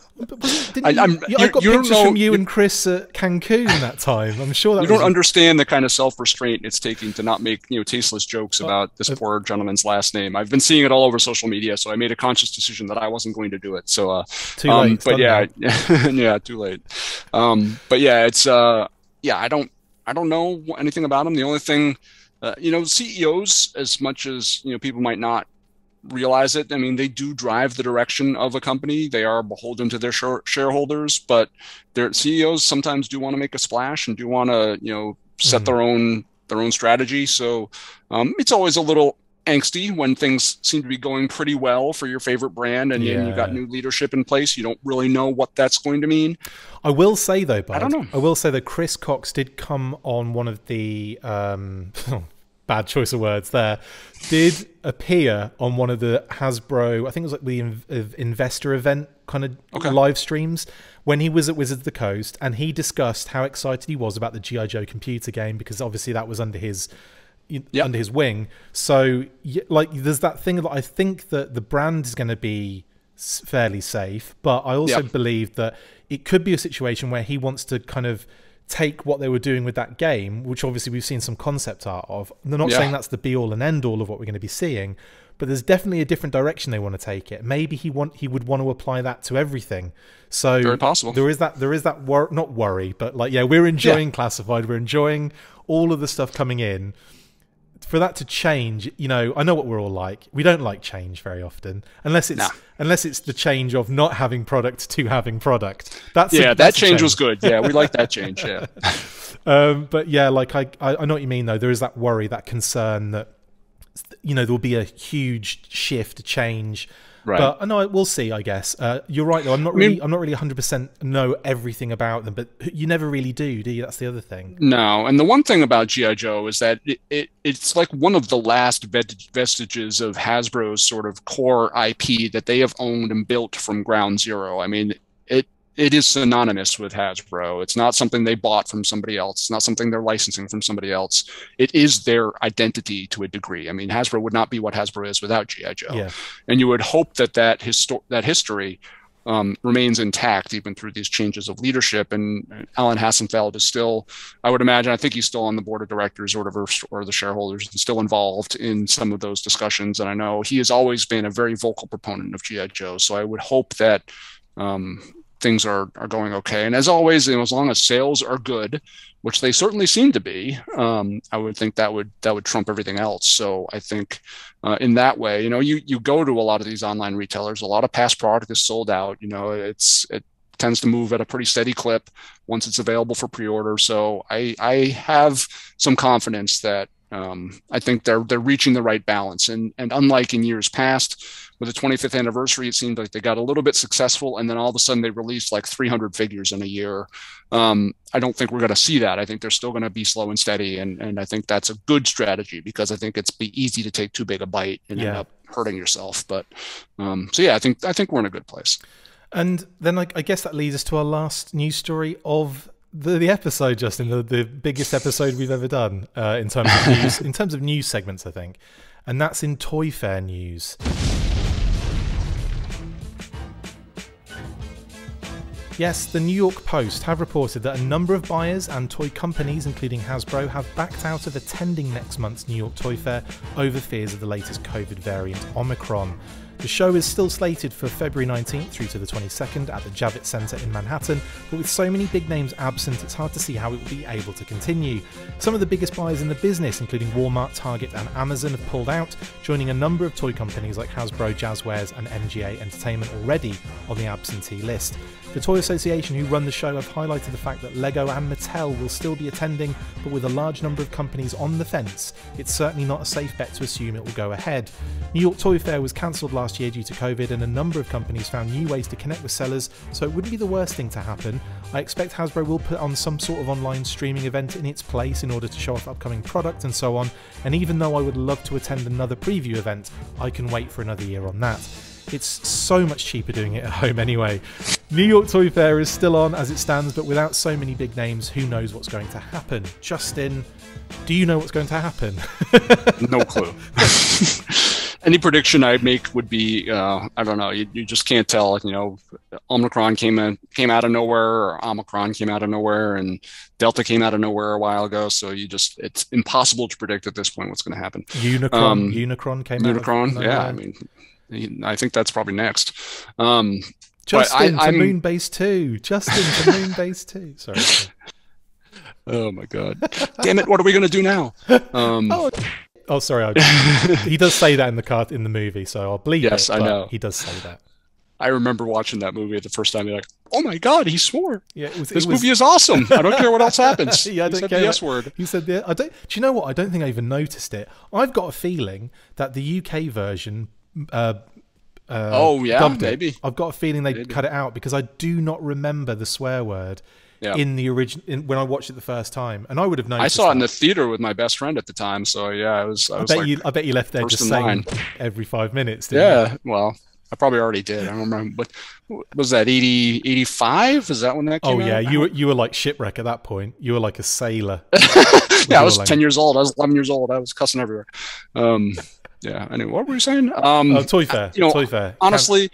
I got pictures from you and Chris at Cancun that time. I'm sure that you don't understand the kind of self-restraint it's taking to not make tasteless jokes about this poor gentleman's last name. I've been seeing it all over social media, so I made a conscious decision that I wasn't going to do it. So too late. But yeah, yeah, too late. But yeah, it's I don't know anything about him. The only thing, CEOs, as much as people might not realize it, I mean, they do drive the direction of a company. They are beholden to their shareholders, but their CEOs sometimes do want to make a splash and do want to set their own strategy. So it's always a little angsty when things seem to be going pretty well for your favorite brand, and you've got new leadership in place. You don't really know what that's going to mean. I will say though, Bud, I don't know. I will say that Chris Cox did come on one of the bad choice of words there, did appear on one of the Hasbro, I think it was like the investor event kind of live streams when he was at Wizards of the Coast, and he discussed how excited he was about the G.I. Joe computer game, because obviously that was under his wing. So like there's that thing that I think that the brand is going to be fairly safe, but I also believe that it could be a situation where he wants to kind of take what they were doing with that game, which obviously we've seen some concept art of. They're not saying that's the be all and end all of what we're going to be seeing, but there's definitely a different direction they want to take it. Maybe he would want to apply that to everything. So very possible. There is that not worry, but like we're enjoying Classified, we're enjoying all of the stuff coming in. For that to change, I know what we're all like. We don't like change very often, unless it's the change of not having product to having product. That change was good. Yeah, we like that change. Yeah. But yeah, like I know what you mean though. There is that worry, that concern that there will be a huge shift, change. Right. But no, we'll see. I guess you're right though. I'm not really 100% know everything about them, but you never really do you? That's the other thing. No, and the one thing about G.I. Joe is that it's like one of the last vestiges of Hasbro's sort of core IP that they have owned and built from ground zero. I mean, it is synonymous with Hasbro. It's not something they bought from somebody else. It's not something they're licensing from somebody else. It is their identity to a degree. I mean, Hasbro would not be what Hasbro is without G.I. Joe. Yeah. And you would hope that history remains intact even through these changes of leadership. And Alan Hassenfeld is still, I would imagine, I think he's still on the board of directors or whatever, or the shareholders, and still involved in some of those discussions. And I know he has always been a very vocal proponent of G.I. Joe. So I would hope that things are going okay. And as always, as long as sales are good, which they certainly seem to be, I would think that would trump everything else. So I think in that way, you go to a lot of these online retailers, a lot of past product is sold out. It tends to move at a pretty steady clip once it's available for pre-order. So I have some confidence that I think they're reaching the right balance. And unlike in years past, with the 25th anniversary, it seemed like they got a little bit successful, and then all of a sudden they released like 300 figures in a year. I don't think we're going to see that. I think they're still going to be slow and steady, and I think that's a good strategy, because I think it's be easy to take too big a bite and end up hurting yourself. But so yeah, I think we're in a good place. And then I guess that leads us to our last news story of the episode, Justin, the biggest episode we've ever done in terms of news, in terms of news segments, I think, and that's in Toy Fair news. Yes, the New York Post have reported that a number of buyers and toy companies, including Hasbro, have backed out of attending next month's New York Toy Fair over fears of the latest COVID variant, Omicron. The show is still slated for February 19th through to the 22nd at the Javits Center in Manhattan, but with so many big names absent, it's hard to see how it will be able to continue. Some of the biggest buyers in the business, including Walmart, Target and Amazon, have pulled out, joining a number of toy companies like Hasbro, Jazzwares and MGA Entertainment already on the absentee list. The Toy Association, who run the show, have highlighted the fact that Lego and Mattel will still be attending, but with a large number of companies on the fence, it's certainly not a safe bet to assume it will go ahead. New York Toy Fair was cancelled last year due to COVID, and a number of companies found new ways to connect with sellers, so it wouldn't be the worst thing to happen. I expect Hasbro will put on some sort of online streaming event in its place in order to show off upcoming product and so on, and even though I would love to attend another preview event, I can wait for another year on that. It's so much cheaper doing it at home anyway. New York Toy Fair is still on as it stands, but without so many big names, who knows what's going to happen? Justin, do you know what's going to happen? No clue. Any prediction I'd make would be, I don't know, you just can't tell. Omicron came out of nowhere, or Omicron came out of nowhere, and Delta came out of nowhere a while ago. So it's impossible to predict at this point what's going to happen. Unicron came out of nowhere. Yeah, I mean, I think that's probably next. Justin to Moonbase 2. Justin to Moonbase 2. Sorry. Oh my God. Damn it, what are we going to do now? Oh, sorry. He does say that in the movie, so I'll bleep it. Yes, I know. He does say that. I remember watching that movie the first time. You're like, oh my God, he swore. Yeah, this movie is awesome. I don't care what else happens. Yeah, I don't care. The S word. He said the. Do you know what? I don't think I even noticed it. I've got a feeling that the UK version. Maybe. I've got a feeling they cut it out, because I do not remember the swear word in the original when I watched it the first time, and I would have noticed. I saw it in the theater with my best friend at the time, so yeah, I bet you left there just saying every 5 minutes. Didn't you? Well, I probably already did. I don't remember, but was that 80, 85? Is that when that came out? Oh yeah, you were like shipwreck at that point. You were like a sailor. Yeah, I was 10 years old. I was 11 years old. I was cussing everywhere. Yeah. Anyway, what were you saying? Toy Fair. Toy Fair. Honestly,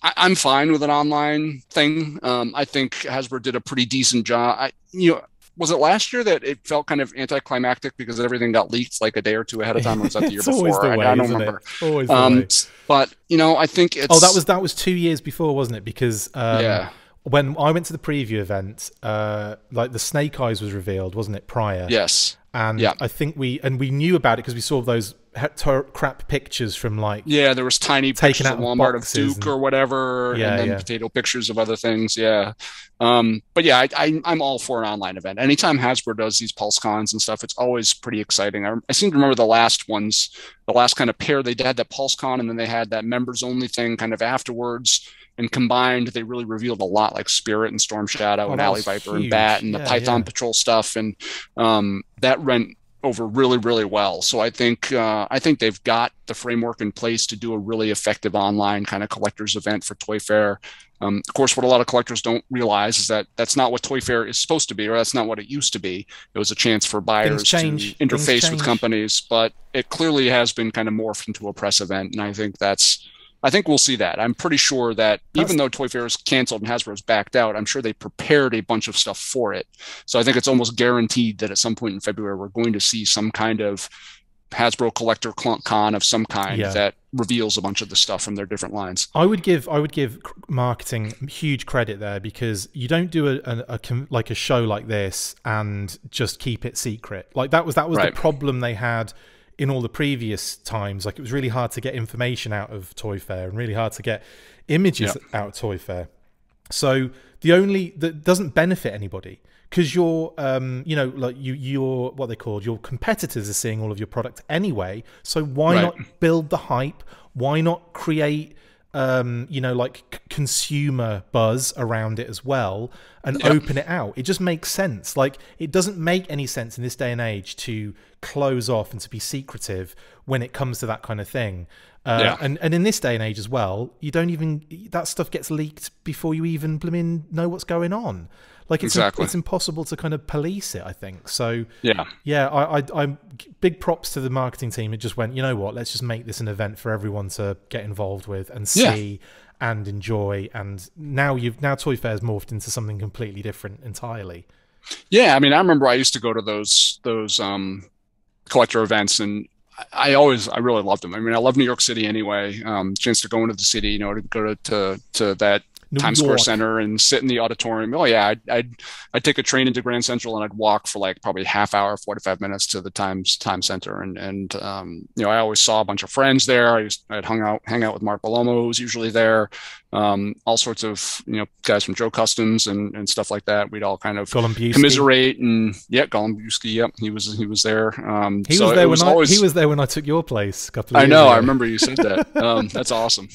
I'm fine with an online thing. I think Hasbro did a pretty decent job. Was it last year that it felt kind of anticlimactic because everything got leaked like a day or two ahead of time? Or was that the year before? I don't remember. Always the way. But I think it's. Oh, that was 2 years before, wasn't it? Because when I went to the preview event, like the Snake Eyes was revealed, wasn't it? Prior. Yes. And I think we knew about it because we saw those crap pictures from there was tiny pictures at Walmart of Duke or whatever, and then potato pictures of other things. But yeah, I'm all for an online event. Anytime Hasbro does these Pulse Cons and stuff, it's always pretty exciting. I seem to remember the last kind of pair they had that Pulse Con, and then they had that members only thing kind of afterwards. And combined, they really revealed a lot, like Spirit and Storm Shadow and Alley Viper and Bat and the Python Patrol stuff, and that went over really, really well. So I think they've got the framework in place to do a really effective online kind of collectors event for Toy Fair. Of course, what a lot of collectors don't realize is that that's not what Toy Fair is supposed to be, or that's not what it used to be. It was a chance for buyers to interface with companies, but it clearly has been kind of morphed into a press event, and I think that's I think we'll see that. I'm pretty sure that even though Toy Fair is canceled and Hasbro's backed out, I'm sure they prepared a bunch of stuff for it. So I think it's almost guaranteed that at some point in February, we're going to see some kind of Hasbro collector con of some kind that reveals a bunch of the stuff from their different lines. I would give marketing huge credit there, because you don't do a show like this and just keep it secret. Like that was the problem they had in all the previous times. Like, it was really hard to get information out of Toy Fair and really hard to get images out of Toy Fair. So that doesn't benefit anybody, because you're you know, like you're what they called, your competitors are seeing all of your product anyway. So why not build the hype? Why not create you know, like consumer buzz around it as well, and open it out? It just makes sense. Like, it doesn't make any sense in this day and age to close off and to be secretive when it comes to that kind of thing. And in this day and age as well, you don't even, that stuff gets leaked before you even know what's going on. Like, it's impossible to kind of police it, I think. So I'm big props to the marketing team. It just went, you know what, let's just make this an event for everyone to get involved with and see and enjoy. And now Toy Fair's morphed into something completely different entirely. Yeah, I mean, I remember I used to go to those collector events, and I really loved them. I mean, I love New York City anyway. Chance to go into the city, you know, to go to that Times Square Center and sit in the auditorium. Oh yeah, I'd take a train into Grand Central, and I'd walk for like probably half hour, 45 minutes to the Times Center, and you know, I always saw a bunch of friends there. I'd hang out with Mark Palomo, who was usually there. All sorts of, you know, guys from Joe Customs and stuff like that. We'd all kind of commiserate, and Gollum Busky, he was there. He was there when I took your place a couple of years ago. I remember you said that. That's awesome.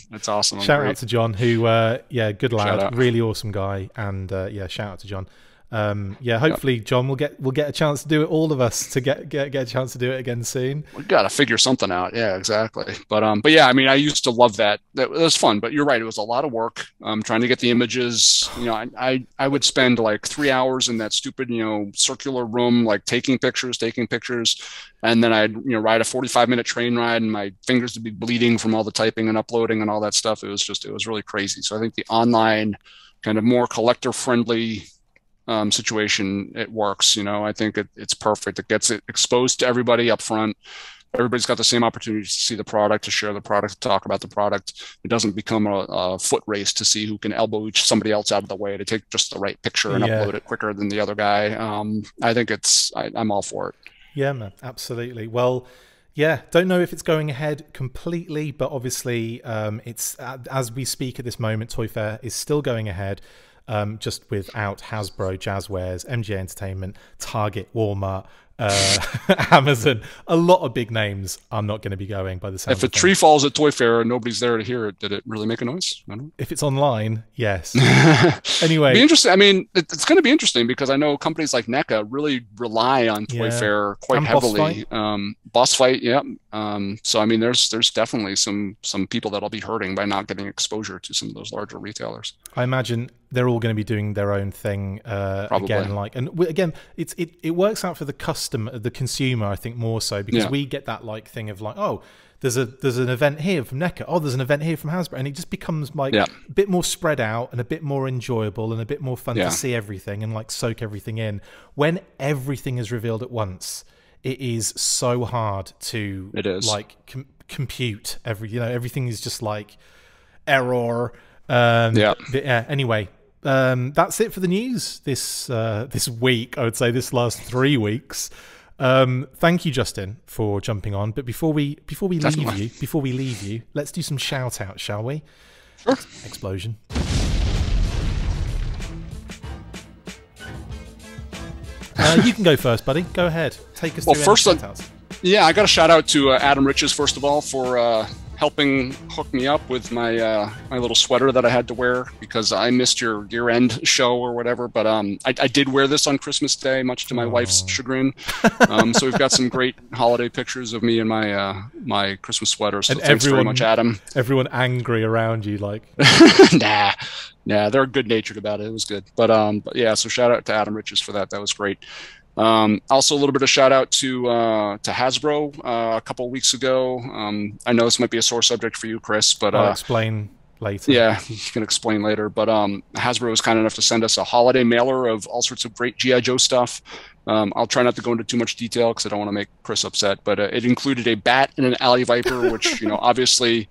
Shout out to John, who good lad, really awesome guy, and shout out to John. Hopefully John will get a chance to do it, all of us, to get a chance to do it again soon. We got to figure something out. Yeah, exactly. But yeah, I mean, I used to love that. That was fun, but you're right, it was a lot of work trying to get the images. You know, I would spend like 3 hours in that stupid, you know, circular room, like taking pictures, and then I'd, you know, ride a 45-minute train ride, and my fingers would be bleeding from all the typing and uploading and all that stuff. It was really crazy. So I think the online kind of more collector friendly situation, it works. You know, I think it's perfect. It gets it exposed to everybody up front. Everybody's got the same opportunity to see the product, to share the product, to talk about the product. It doesn't become a foot race to see who can elbow somebody else out of the way to take just the right picture and upload it quicker than the other guy. I think I'm all for it. Yeah, man, absolutely. Well, yeah, don't know if it's going ahead completely, but obviously it's as we speak at this moment, Toy Fair is still going ahead. Just without Hasbro, Jazzwares, MGA Entertainment, Target, Walmart, Amazon, a lot of big names are not going to be going by the sound. If a tree falls at Toy Fair and nobody's there to hear it, did it really make a noise? I don't know. If it's online, yes. Anyway, be interesting. I mean, it's going to be interesting because I know companies like NECA really rely on Toy Fair quite heavily. Boss Fight, yeah. So I mean, there's definitely some people that'll be hurting by not getting exposure to some of those larger retailers. I imagine they're all going to be doing their own thing again. Again, it works out for the consumer, I think, more so, because we get that like thing of like, oh, there's an event here from NECA, oh, there's an event here from Hasbro, and it just becomes like a bit more spread out and a bit more enjoyable and a bit more fun to see everything and like soak everything in. When everything is revealed at once, it is so hard to like compute everything is just like error. Anyway, that's it for the news this week. I would say this last 3 weeks. Thank you, Justin, for jumping on. But before we leave you, let's do some shout outs, shall we? Sure. Explosion. You can go first, buddy. Go ahead. Take us through shout outs. Yeah, I got a shout out to Adam Riches, first of all, for helping hook me up with my my little sweater that I had to wear because I missed your year-end show or whatever. But I did wear this on Christmas Day, much to my wife's chagrin. So we've got some great holiday pictures of me in my my Christmas sweater. So thanks very much, Adam. Everyone angry around you, like nah, they're good-natured about it. It was good. But yeah, so shout out to Adam Riches for that. That was great. Also, a little bit of shout out to Hasbro a couple of weeks ago. I know this might be a sore subject for you, Chris, but I'll explain later. Yeah, you can explain later. But Hasbro was kind enough to send us a holiday mailer of all sorts of great GI Joe stuff. I'll try not to go into too much detail because I don't want to make Chris upset. But it included a bat and an alley viper, which obviously.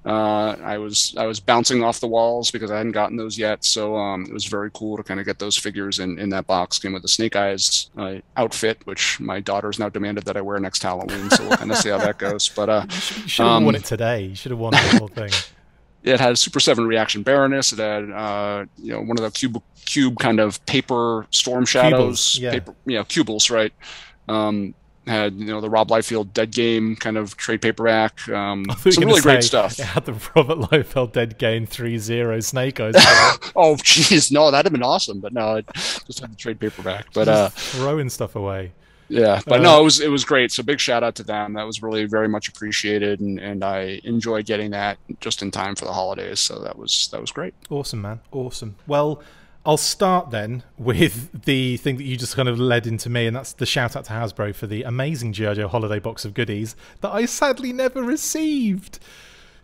I was bouncing off the walls because I hadn't gotten those yet, so it was very cool to kind of get those figures in that box. Came with the Snake Eyes outfit, which my daughter's now demanded that I wear next Halloween, so we'll kind of see how that goes. But you should have worn it today. You should have worn the whole thing. It had Super 7 Reaction Baroness. It had one of the cube kind of paper Storm Shadows, Cubles, right? Had the Rob Liefeld Dead Game kind of trade paperback. Some really great stuff. It had the Robert Liefeld Dead Game 3-0 Snake Eyes. Oh, jeez, no, that'd have been awesome. But no, it just had the trade paperback. But just throwing stuff away. Yeah, but no, it was great. So big shout out to them. That was really very much appreciated, and I enjoy getting that just in time for the holidays. So that was great. Awesome, man. Awesome. Well, I'll start then with the thing that you just kind of led into me, and that's the shout out to Hasbro for the amazing G.I. Joe holiday box of goodies that I sadly never received.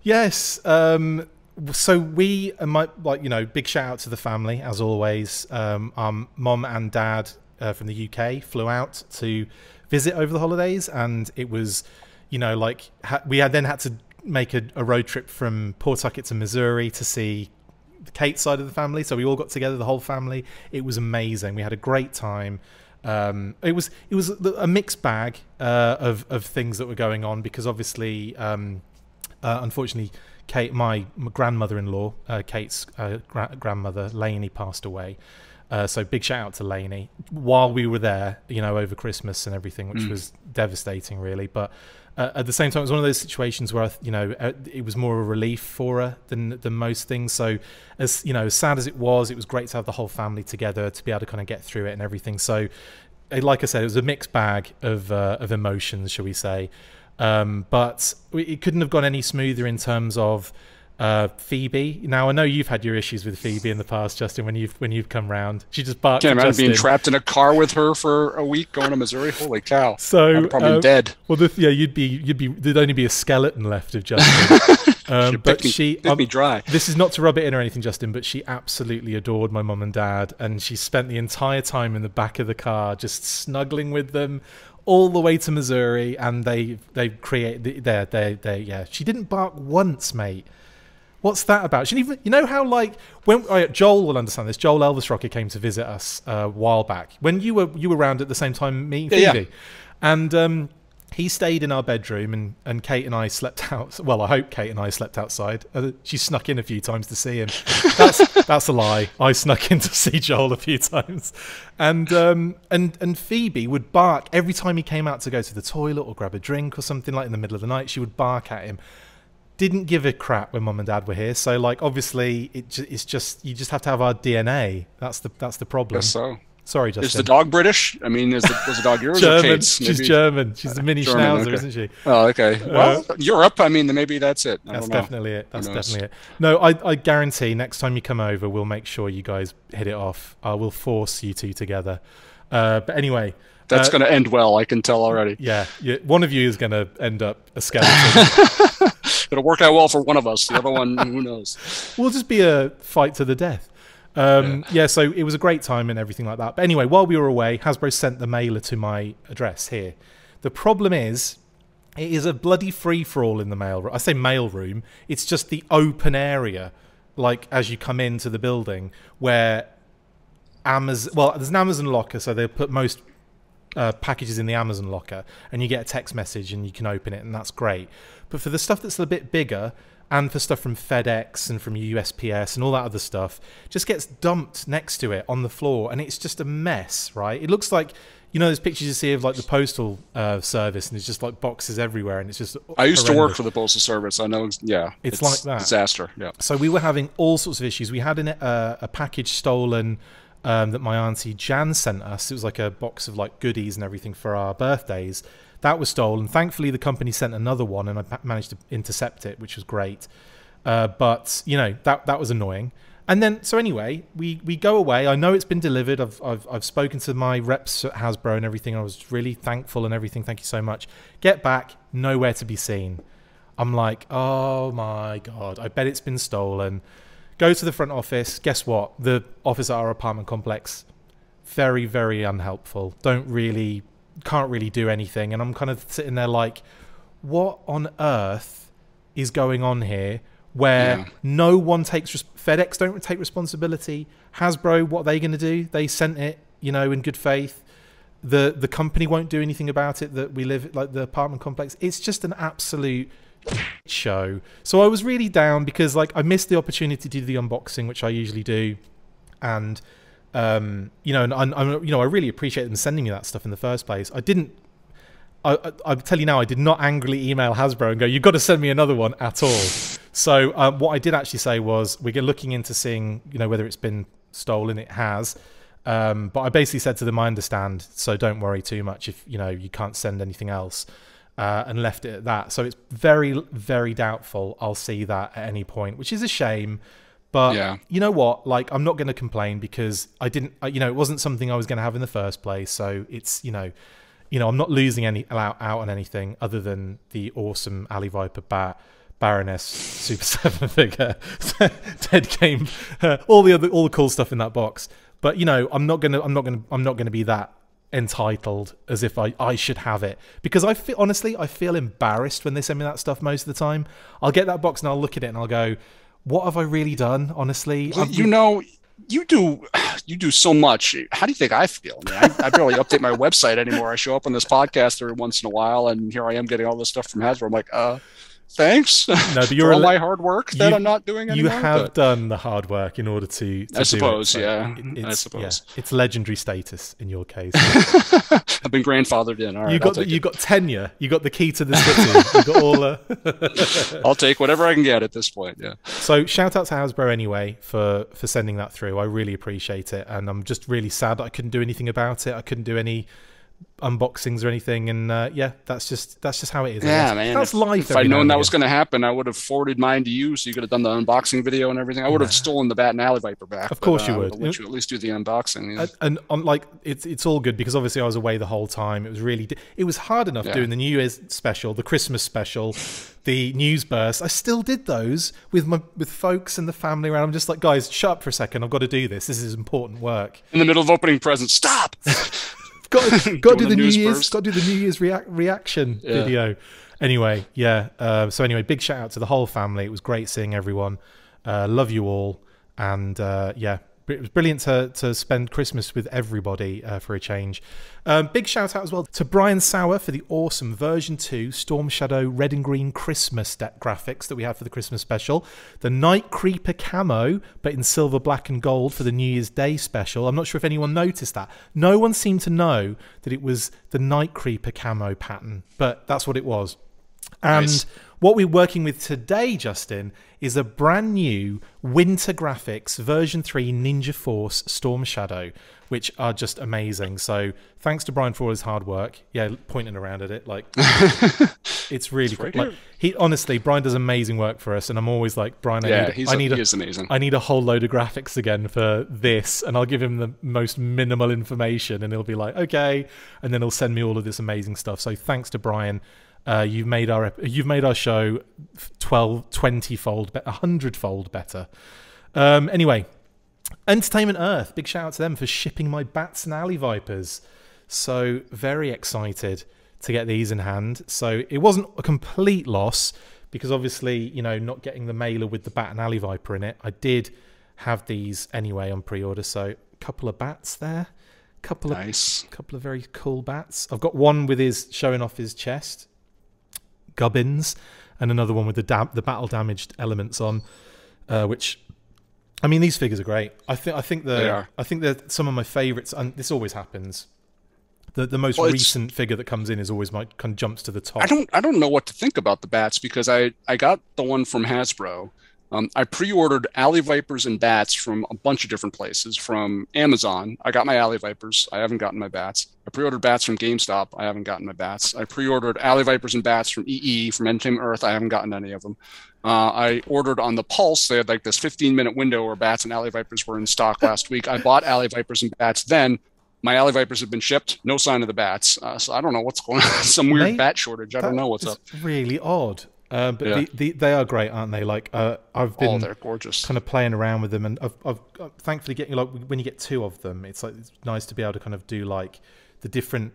Yes, so we, big shout out to the family as always. Mom and dad from the UK flew out to visit over the holidays, and it was, we then had to make a road trip from Pawtucket to Missouri to see Kate's side of the family, so we all got together, the whole family. It was amazing. We had a great time. It was a mixed bag of things that were going on because obviously, unfortunately, Kate, my grandmother-in-law, Kate's grandmother, Lainey, passed away. So big shout out to Lainey while we were there, over Christmas and everything, which was devastating, really. But at the same time, it was one of those situations where it was more a relief for her than most things. So as sad as it was great to have the whole family together to be able to kind of get through it and everything. So, like I said, it was a mixed bag of emotions, shall we say? But it couldn't have gone any smoother in terms of Phoebe. Now I know you've had your issues with Phoebe in the past, Justin. When you've come round, she just barked. Can't imagine being trapped in a car with her for a week going to Missouri. Holy cow! So I'm probably dead. Well, you'd be. There'd only be a skeleton left of Justin. But she me dry. This is not to rub it in or anything, Justin, but she absolutely adored my mum and dad, and she spent the entire time in the back of the car just snuggling with them all the way to Missouri, and they create yeah. She didn't bark once, mate. What's that about? She didn't even, how when Joel will understand this. Joel Elvis Rocker came to visit us a while back when you were around at the same time meeting Phoebe, and he stayed in our bedroom, and Kate and I slept out. Well, I hope Kate and I slept outside. She snuck in a few times to see him. That's a lie. I snuck in to see Joel a few times, and Phoebe would bark every time he came out to go to the toilet or grab a drink or something, like in the middle of the night. She would bark at him. Didn't give a crap when mum and dad were here. So obviously it's just you just have to have our DNA. That's the problem. Guess so. Sorry, Justin. Is the dog British? I mean, was the dog yours German. or Kate's? She's German. She's the mini Schnauzer, okay. isn't she? Oh, okay. Well, Europe. I mean, maybe that's it. That's definitely it. That's definitely it. No, I guarantee next time you come over, we'll make sure you guys hit it off. I will force you two together. But anyway. That's going to end well, I can tell already. Yeah, one of you is going to end up a skeleton. It'll work out well for one of us. The other one, who knows? We'll just be a fight to the death. So it was a great time and everything like that. But anyway, while we were away, Hasbro sent the mailer to my address here. The problem is, it is a bloody free-for-all in the mail room. I say mail room. It's just the open area, as you come into the building, where there's an Amazon locker, so they put most packages in the Amazon locker, and you get a text message and you can open it, and that's great. But for the stuff that's a bit bigger, and for stuff from FedEx and from USPS and all that other stuff, just gets dumped next to it on the floor, and it's just a mess, right? It looks like, those pictures you see of the postal service, and it's just boxes everywhere, and it's just I used to work for the postal service. I know. Yeah, it's like that. Disaster. Yeah. So we were having all sorts of issues. We had a package stolen that my auntie Jan sent us. It was a box of goodies and everything for our birthdays. That was stolen. Thankfully, the company sent another one, and I managed to intercept it, which was great. But that was annoying. And then, so anyway, we go away. I know it's been delivered. I've spoken to my reps at Hasbro and everything. I was really thankful and everything. Thank you so much. Get back, nowhere to be seen. I'm like, oh my God, I bet it's been stolen. Go to the front office. Guess what? The office at our apartment complex, very, very unhelpful. Can't really do anything. And I'm kind of sitting there like, what on earth is going on here? Where no one takes FedEx don't take responsibility. Hasbro, what are they going to do? They sent it, you know, in good faith. The company won't do anything about it. That we live like the apartment complex. It's just an absolute show. So I was really down because like I missed the opportunity to do the unboxing, which I usually do, and you know, and I really appreciate them sending me that stuff in the first place. I tell you now, I did not angrily email Hasbro and go, you've got to send me another one at all. So what I did actually say was, we're looking into seeing, you know, whether it's been stolen. It has. But I basically said to them, I understand, so don't worry too much if, you know, you can't send anything else, and left it at that. So it's very, very doubtful I'll see that at any point, which is a shame. But you know what? Like, I'm not going to complain because you know, it wasn't something I was going to have in the first place. So it's, you know, I'm not losing out on anything other than the awesome Ali Viper bat, Baroness Super 7 figure, Ted Game, all the cool stuff in that box. But you know, I'm not gonna be that entitled as if I should have it, because honestly I feel embarrassed when they send me that stuff most of the time. I'll get that box and I'll look at it and I'll go, what have I really done? Honestly, well, you know, you do so much. How do you think I feel? I mean, I barely update my website anymore. I show up on this podcast every once in a while, and here I am getting all this stuff from Hasbro. I'm like, thanks. No, but you're for all my hard work that I'm not doing anymore. You have done the hard work in order to I suppose, do it, so I suppose. Yeah, it's legendary status in your case. I've been grandfathered in. All right, you got tenure. You got the key to the city. You got all. I'll take whatever I can get at this point. Yeah. So shout out to Hasbro anyway for sending that through. I really appreciate it, and I'm just really sad that I couldn't do anything about it. I couldn't do any unboxings or anything, and yeah, that's just how it is. Yeah, man. That's life. If I'd known that was going to happen, I would have forwarded mine to you, so you could have done the unboxing video and everything. I would have stolen the Bat and Alley Viper back. Of course you would. Let you at least do the unboxing. Yeah. And on, like, it's all good because obviously I was away the whole time. It was hard enough doing the New Year's special, the Christmas special, the news burst. I still did those with folks and the family around. I'm just like, guys, shut up for a second. I've got to do this. This is important work. In the middle of opening presents, stop. got to do the New Year's reaction video. Anyway, so anyway, big shout out to the whole family. It was great seeing everyone. Love you all, and it was brilliant to spend Christmas with everybody for a change. Big shout out as well to Brian Sauer for the awesome version 2 Storm Shadow red and green Christmas graphics that we had for the Christmas special. The Night Creeper camo, but in silver, black and gold for the New Year's Day special. I'm not sure if anyone noticed that. No one seemed to know that it was the Night Creeper camo pattern, but that's what it was. And nice. What we're working with today, Justin, is a brand new Winter Graphics version 3 Ninja Force Storm Shadow, which are just amazing. So thanks to Brian for all his hard work. Yeah, pointing around at it, like it's really cool. Like, honestly, Brian does amazing work for us, and I'm always like, Brian, he is amazing. I need a whole load of graphics again for this, and I'll give him the most minimal information, and he'll be like, okay, and then he'll send me all of this amazing stuff. So thanks to Brian. You've made our show 20-fold, 100-fold better. Anyway, Entertainment Earth, big shout out to them for shipping my Bats and Alley Vipers. So very excited to get these in hand. So it wasn't a complete loss because obviously, you know, not getting the mailer with the Bat and Alley Viper in it. I did have these anyway on pre-order. So a couple of bats there. Couple of very cool bats. I've got one with his showing off his chest. Gubbins, and another one with the battle damaged elements on, which, I mean, these figures are great. I think they're some of my favorites, and this always happens. The most recent figure that comes in is always kind of jumps to the top. I don't know what to think about the bats because I got the one from Hasbro, I pre-ordered alley vipers and bats from a bunch of different places. From Amazon, I got my alley vipers. I haven't gotten my bats. I pre-ordered bats from GameStop. I haven't gotten my bats. I pre-ordered alley vipers and bats from EE, from Entertainment Earth. I haven't gotten any of them. I ordered on the Pulse. They had like this 15-minute window where bats and alley vipers were in stock last week. I bought alley vipers and bats then. My alley vipers have been shipped. No sign of the bats. So I don't know what's going on. Some weird bat shortage. I don't know what's up. Really odd. But yeah. They are great, aren't they? Like I've been they're gorgeous. Kind of playing around with them, and I've thankfully getting, like, when you get 2 of them, it's nice to be able to kind of do like the different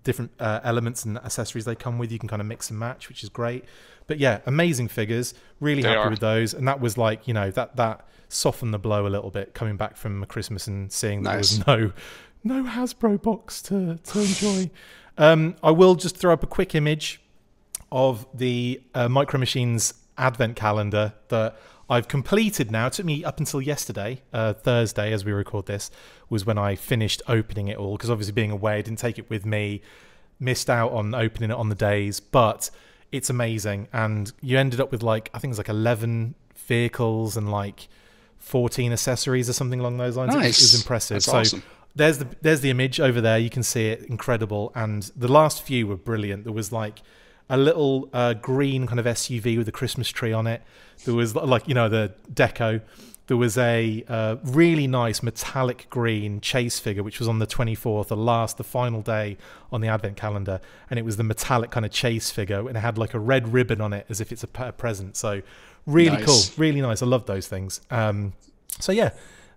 different elements and accessories they come with. You can kind of mix and match, which is great. But yeah, amazing figures. Really happy with those, and that was like, you know, that softened the blow a little bit coming back from Christmas and seeing that there was no Hasbro box to enjoy. I will just throw up a quick image of the Micro Machines advent calendar that I've completed now. It took me up until yesterday, Thursday, as we record this, was when I finished opening it all, because obviously being away, I didn't take it with me, missed out on opening it on the days, but it's amazing. And you ended up with like, I think it's like 11 vehicles and like 14 accessories or something along those lines. Nice. It was impressive. That's so awesome. There's the image over there. You can see it, incredible. And the last few were brilliant. There was like a little green kind of SUV with a Christmas tree on it. There was like, you know, the deco. There was a really nice metallic green chase figure, which was on the 24th, the final day on the advent calendar. And it was the metallic kind of chase figure, and it had like a red ribbon on it as if it's a present. So really cool, really nice. I love those things. So yeah,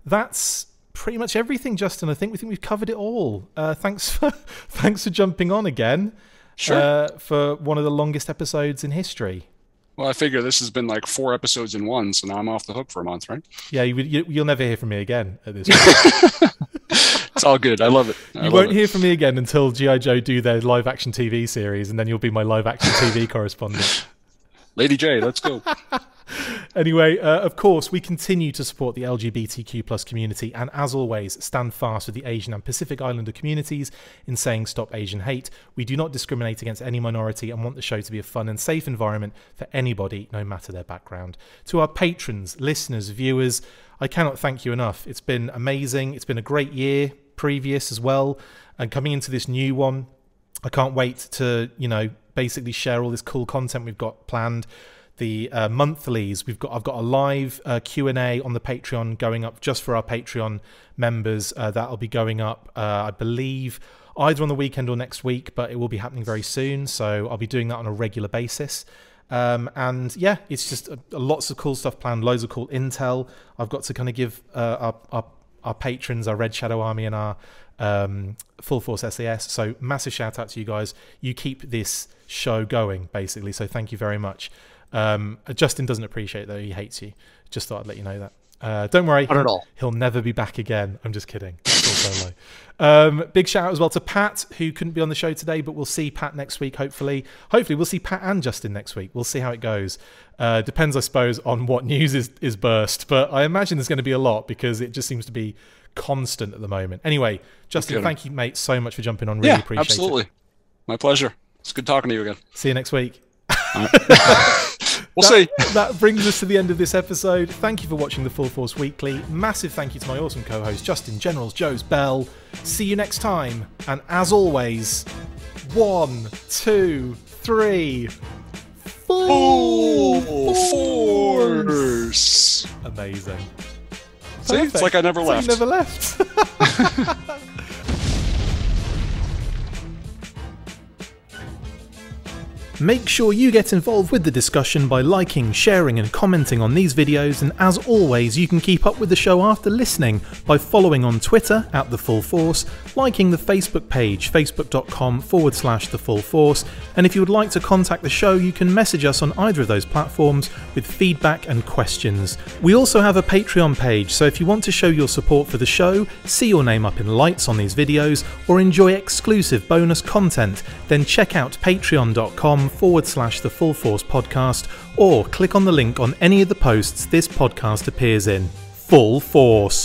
that's pretty much everything, Justin. I think we've covered it all. Thanks for jumping on again. Sure. For one of the longest episodes in history. Well, I figure this has been like 4 episodes in one, so now I'm off the hook for a month, right? Yeah, you'll never hear from me again at this point. It's all good. I love it. You won't hear from me again until G.I. Joe do their live-action TV series, and then you'll be my live-action TV correspondent. Lady J, let's go. Anyway, of course, we continue to support the LGBTQ plus community, and as always, stand fast with the Asian and Pacific Islander communities in saying stop Asian hate. We do not discriminate against any minority and want the show to be a fun and safe environment for anybody, no matter their background. To our patrons, listeners, viewers, I cannot thank you enough. It's been amazing. It's been a great year, previous as well, and coming into this new one, I can't wait to, you know, basically share all this cool content we've got planned. The monthlies, I've got a live Q&A on the Patreon going up just for our Patreon members. That'll be going up, I believe, either on the weekend or next week, but it will be happening very soon. So I'll be doing that on a regular basis. And yeah, it's just lots of cool stuff planned, loads of cool intel. I've got to kind of give our patrons, our Red Shadow Army, and our Full Force SAS. So massive shout out to you guys. You keep this show going, basically. So thank you very much. Justin doesn't appreciate it, though. He hates you. Just thought I'd let you know that. Don't worry. Not at all. He'll never be back again. I'm just kidding. It's all solo. Big shout out as well to Pat, who couldn't be on the show today, but we'll see Pat next week, hopefully. Hopefully, we'll see Pat and Justin next week. We'll see how it goes. Depends, I suppose, on what news is burst. But I imagine there's going to be a lot, because it just seems to be constant at the moment. Anyway, Justin, thank you, mate, so much for jumping on. Really appreciate it. Absolutely. My pleasure. It's good talking to you again. See you next week. We'll see. That brings us to the end of this episode. Thank you for watching the Full Force Weekly. Massive thank you to my awesome co-host, Justin GeneralsJoes Bell. See you next time. And as always, 1, 2, 3, Full Force. Amazing. See, it's like I never left. You never left. Make sure you get involved with the discussion by liking, sharing and commenting on these videos, and as always you can keep up with the show after listening by following on Twitter @TheFullForce, liking the Facebook page facebook.com/TheFullForce, and if you would like to contact the show you can message us on either of those platforms with feedback and questions. We also have a Patreon page, so if you want to show your support for the show, see your name up in lights on these videos, or enjoy exclusive bonus content, then check out patreon.com/TheFullForce podcast, or click on the link on any of the posts this podcast appears in. Full Force.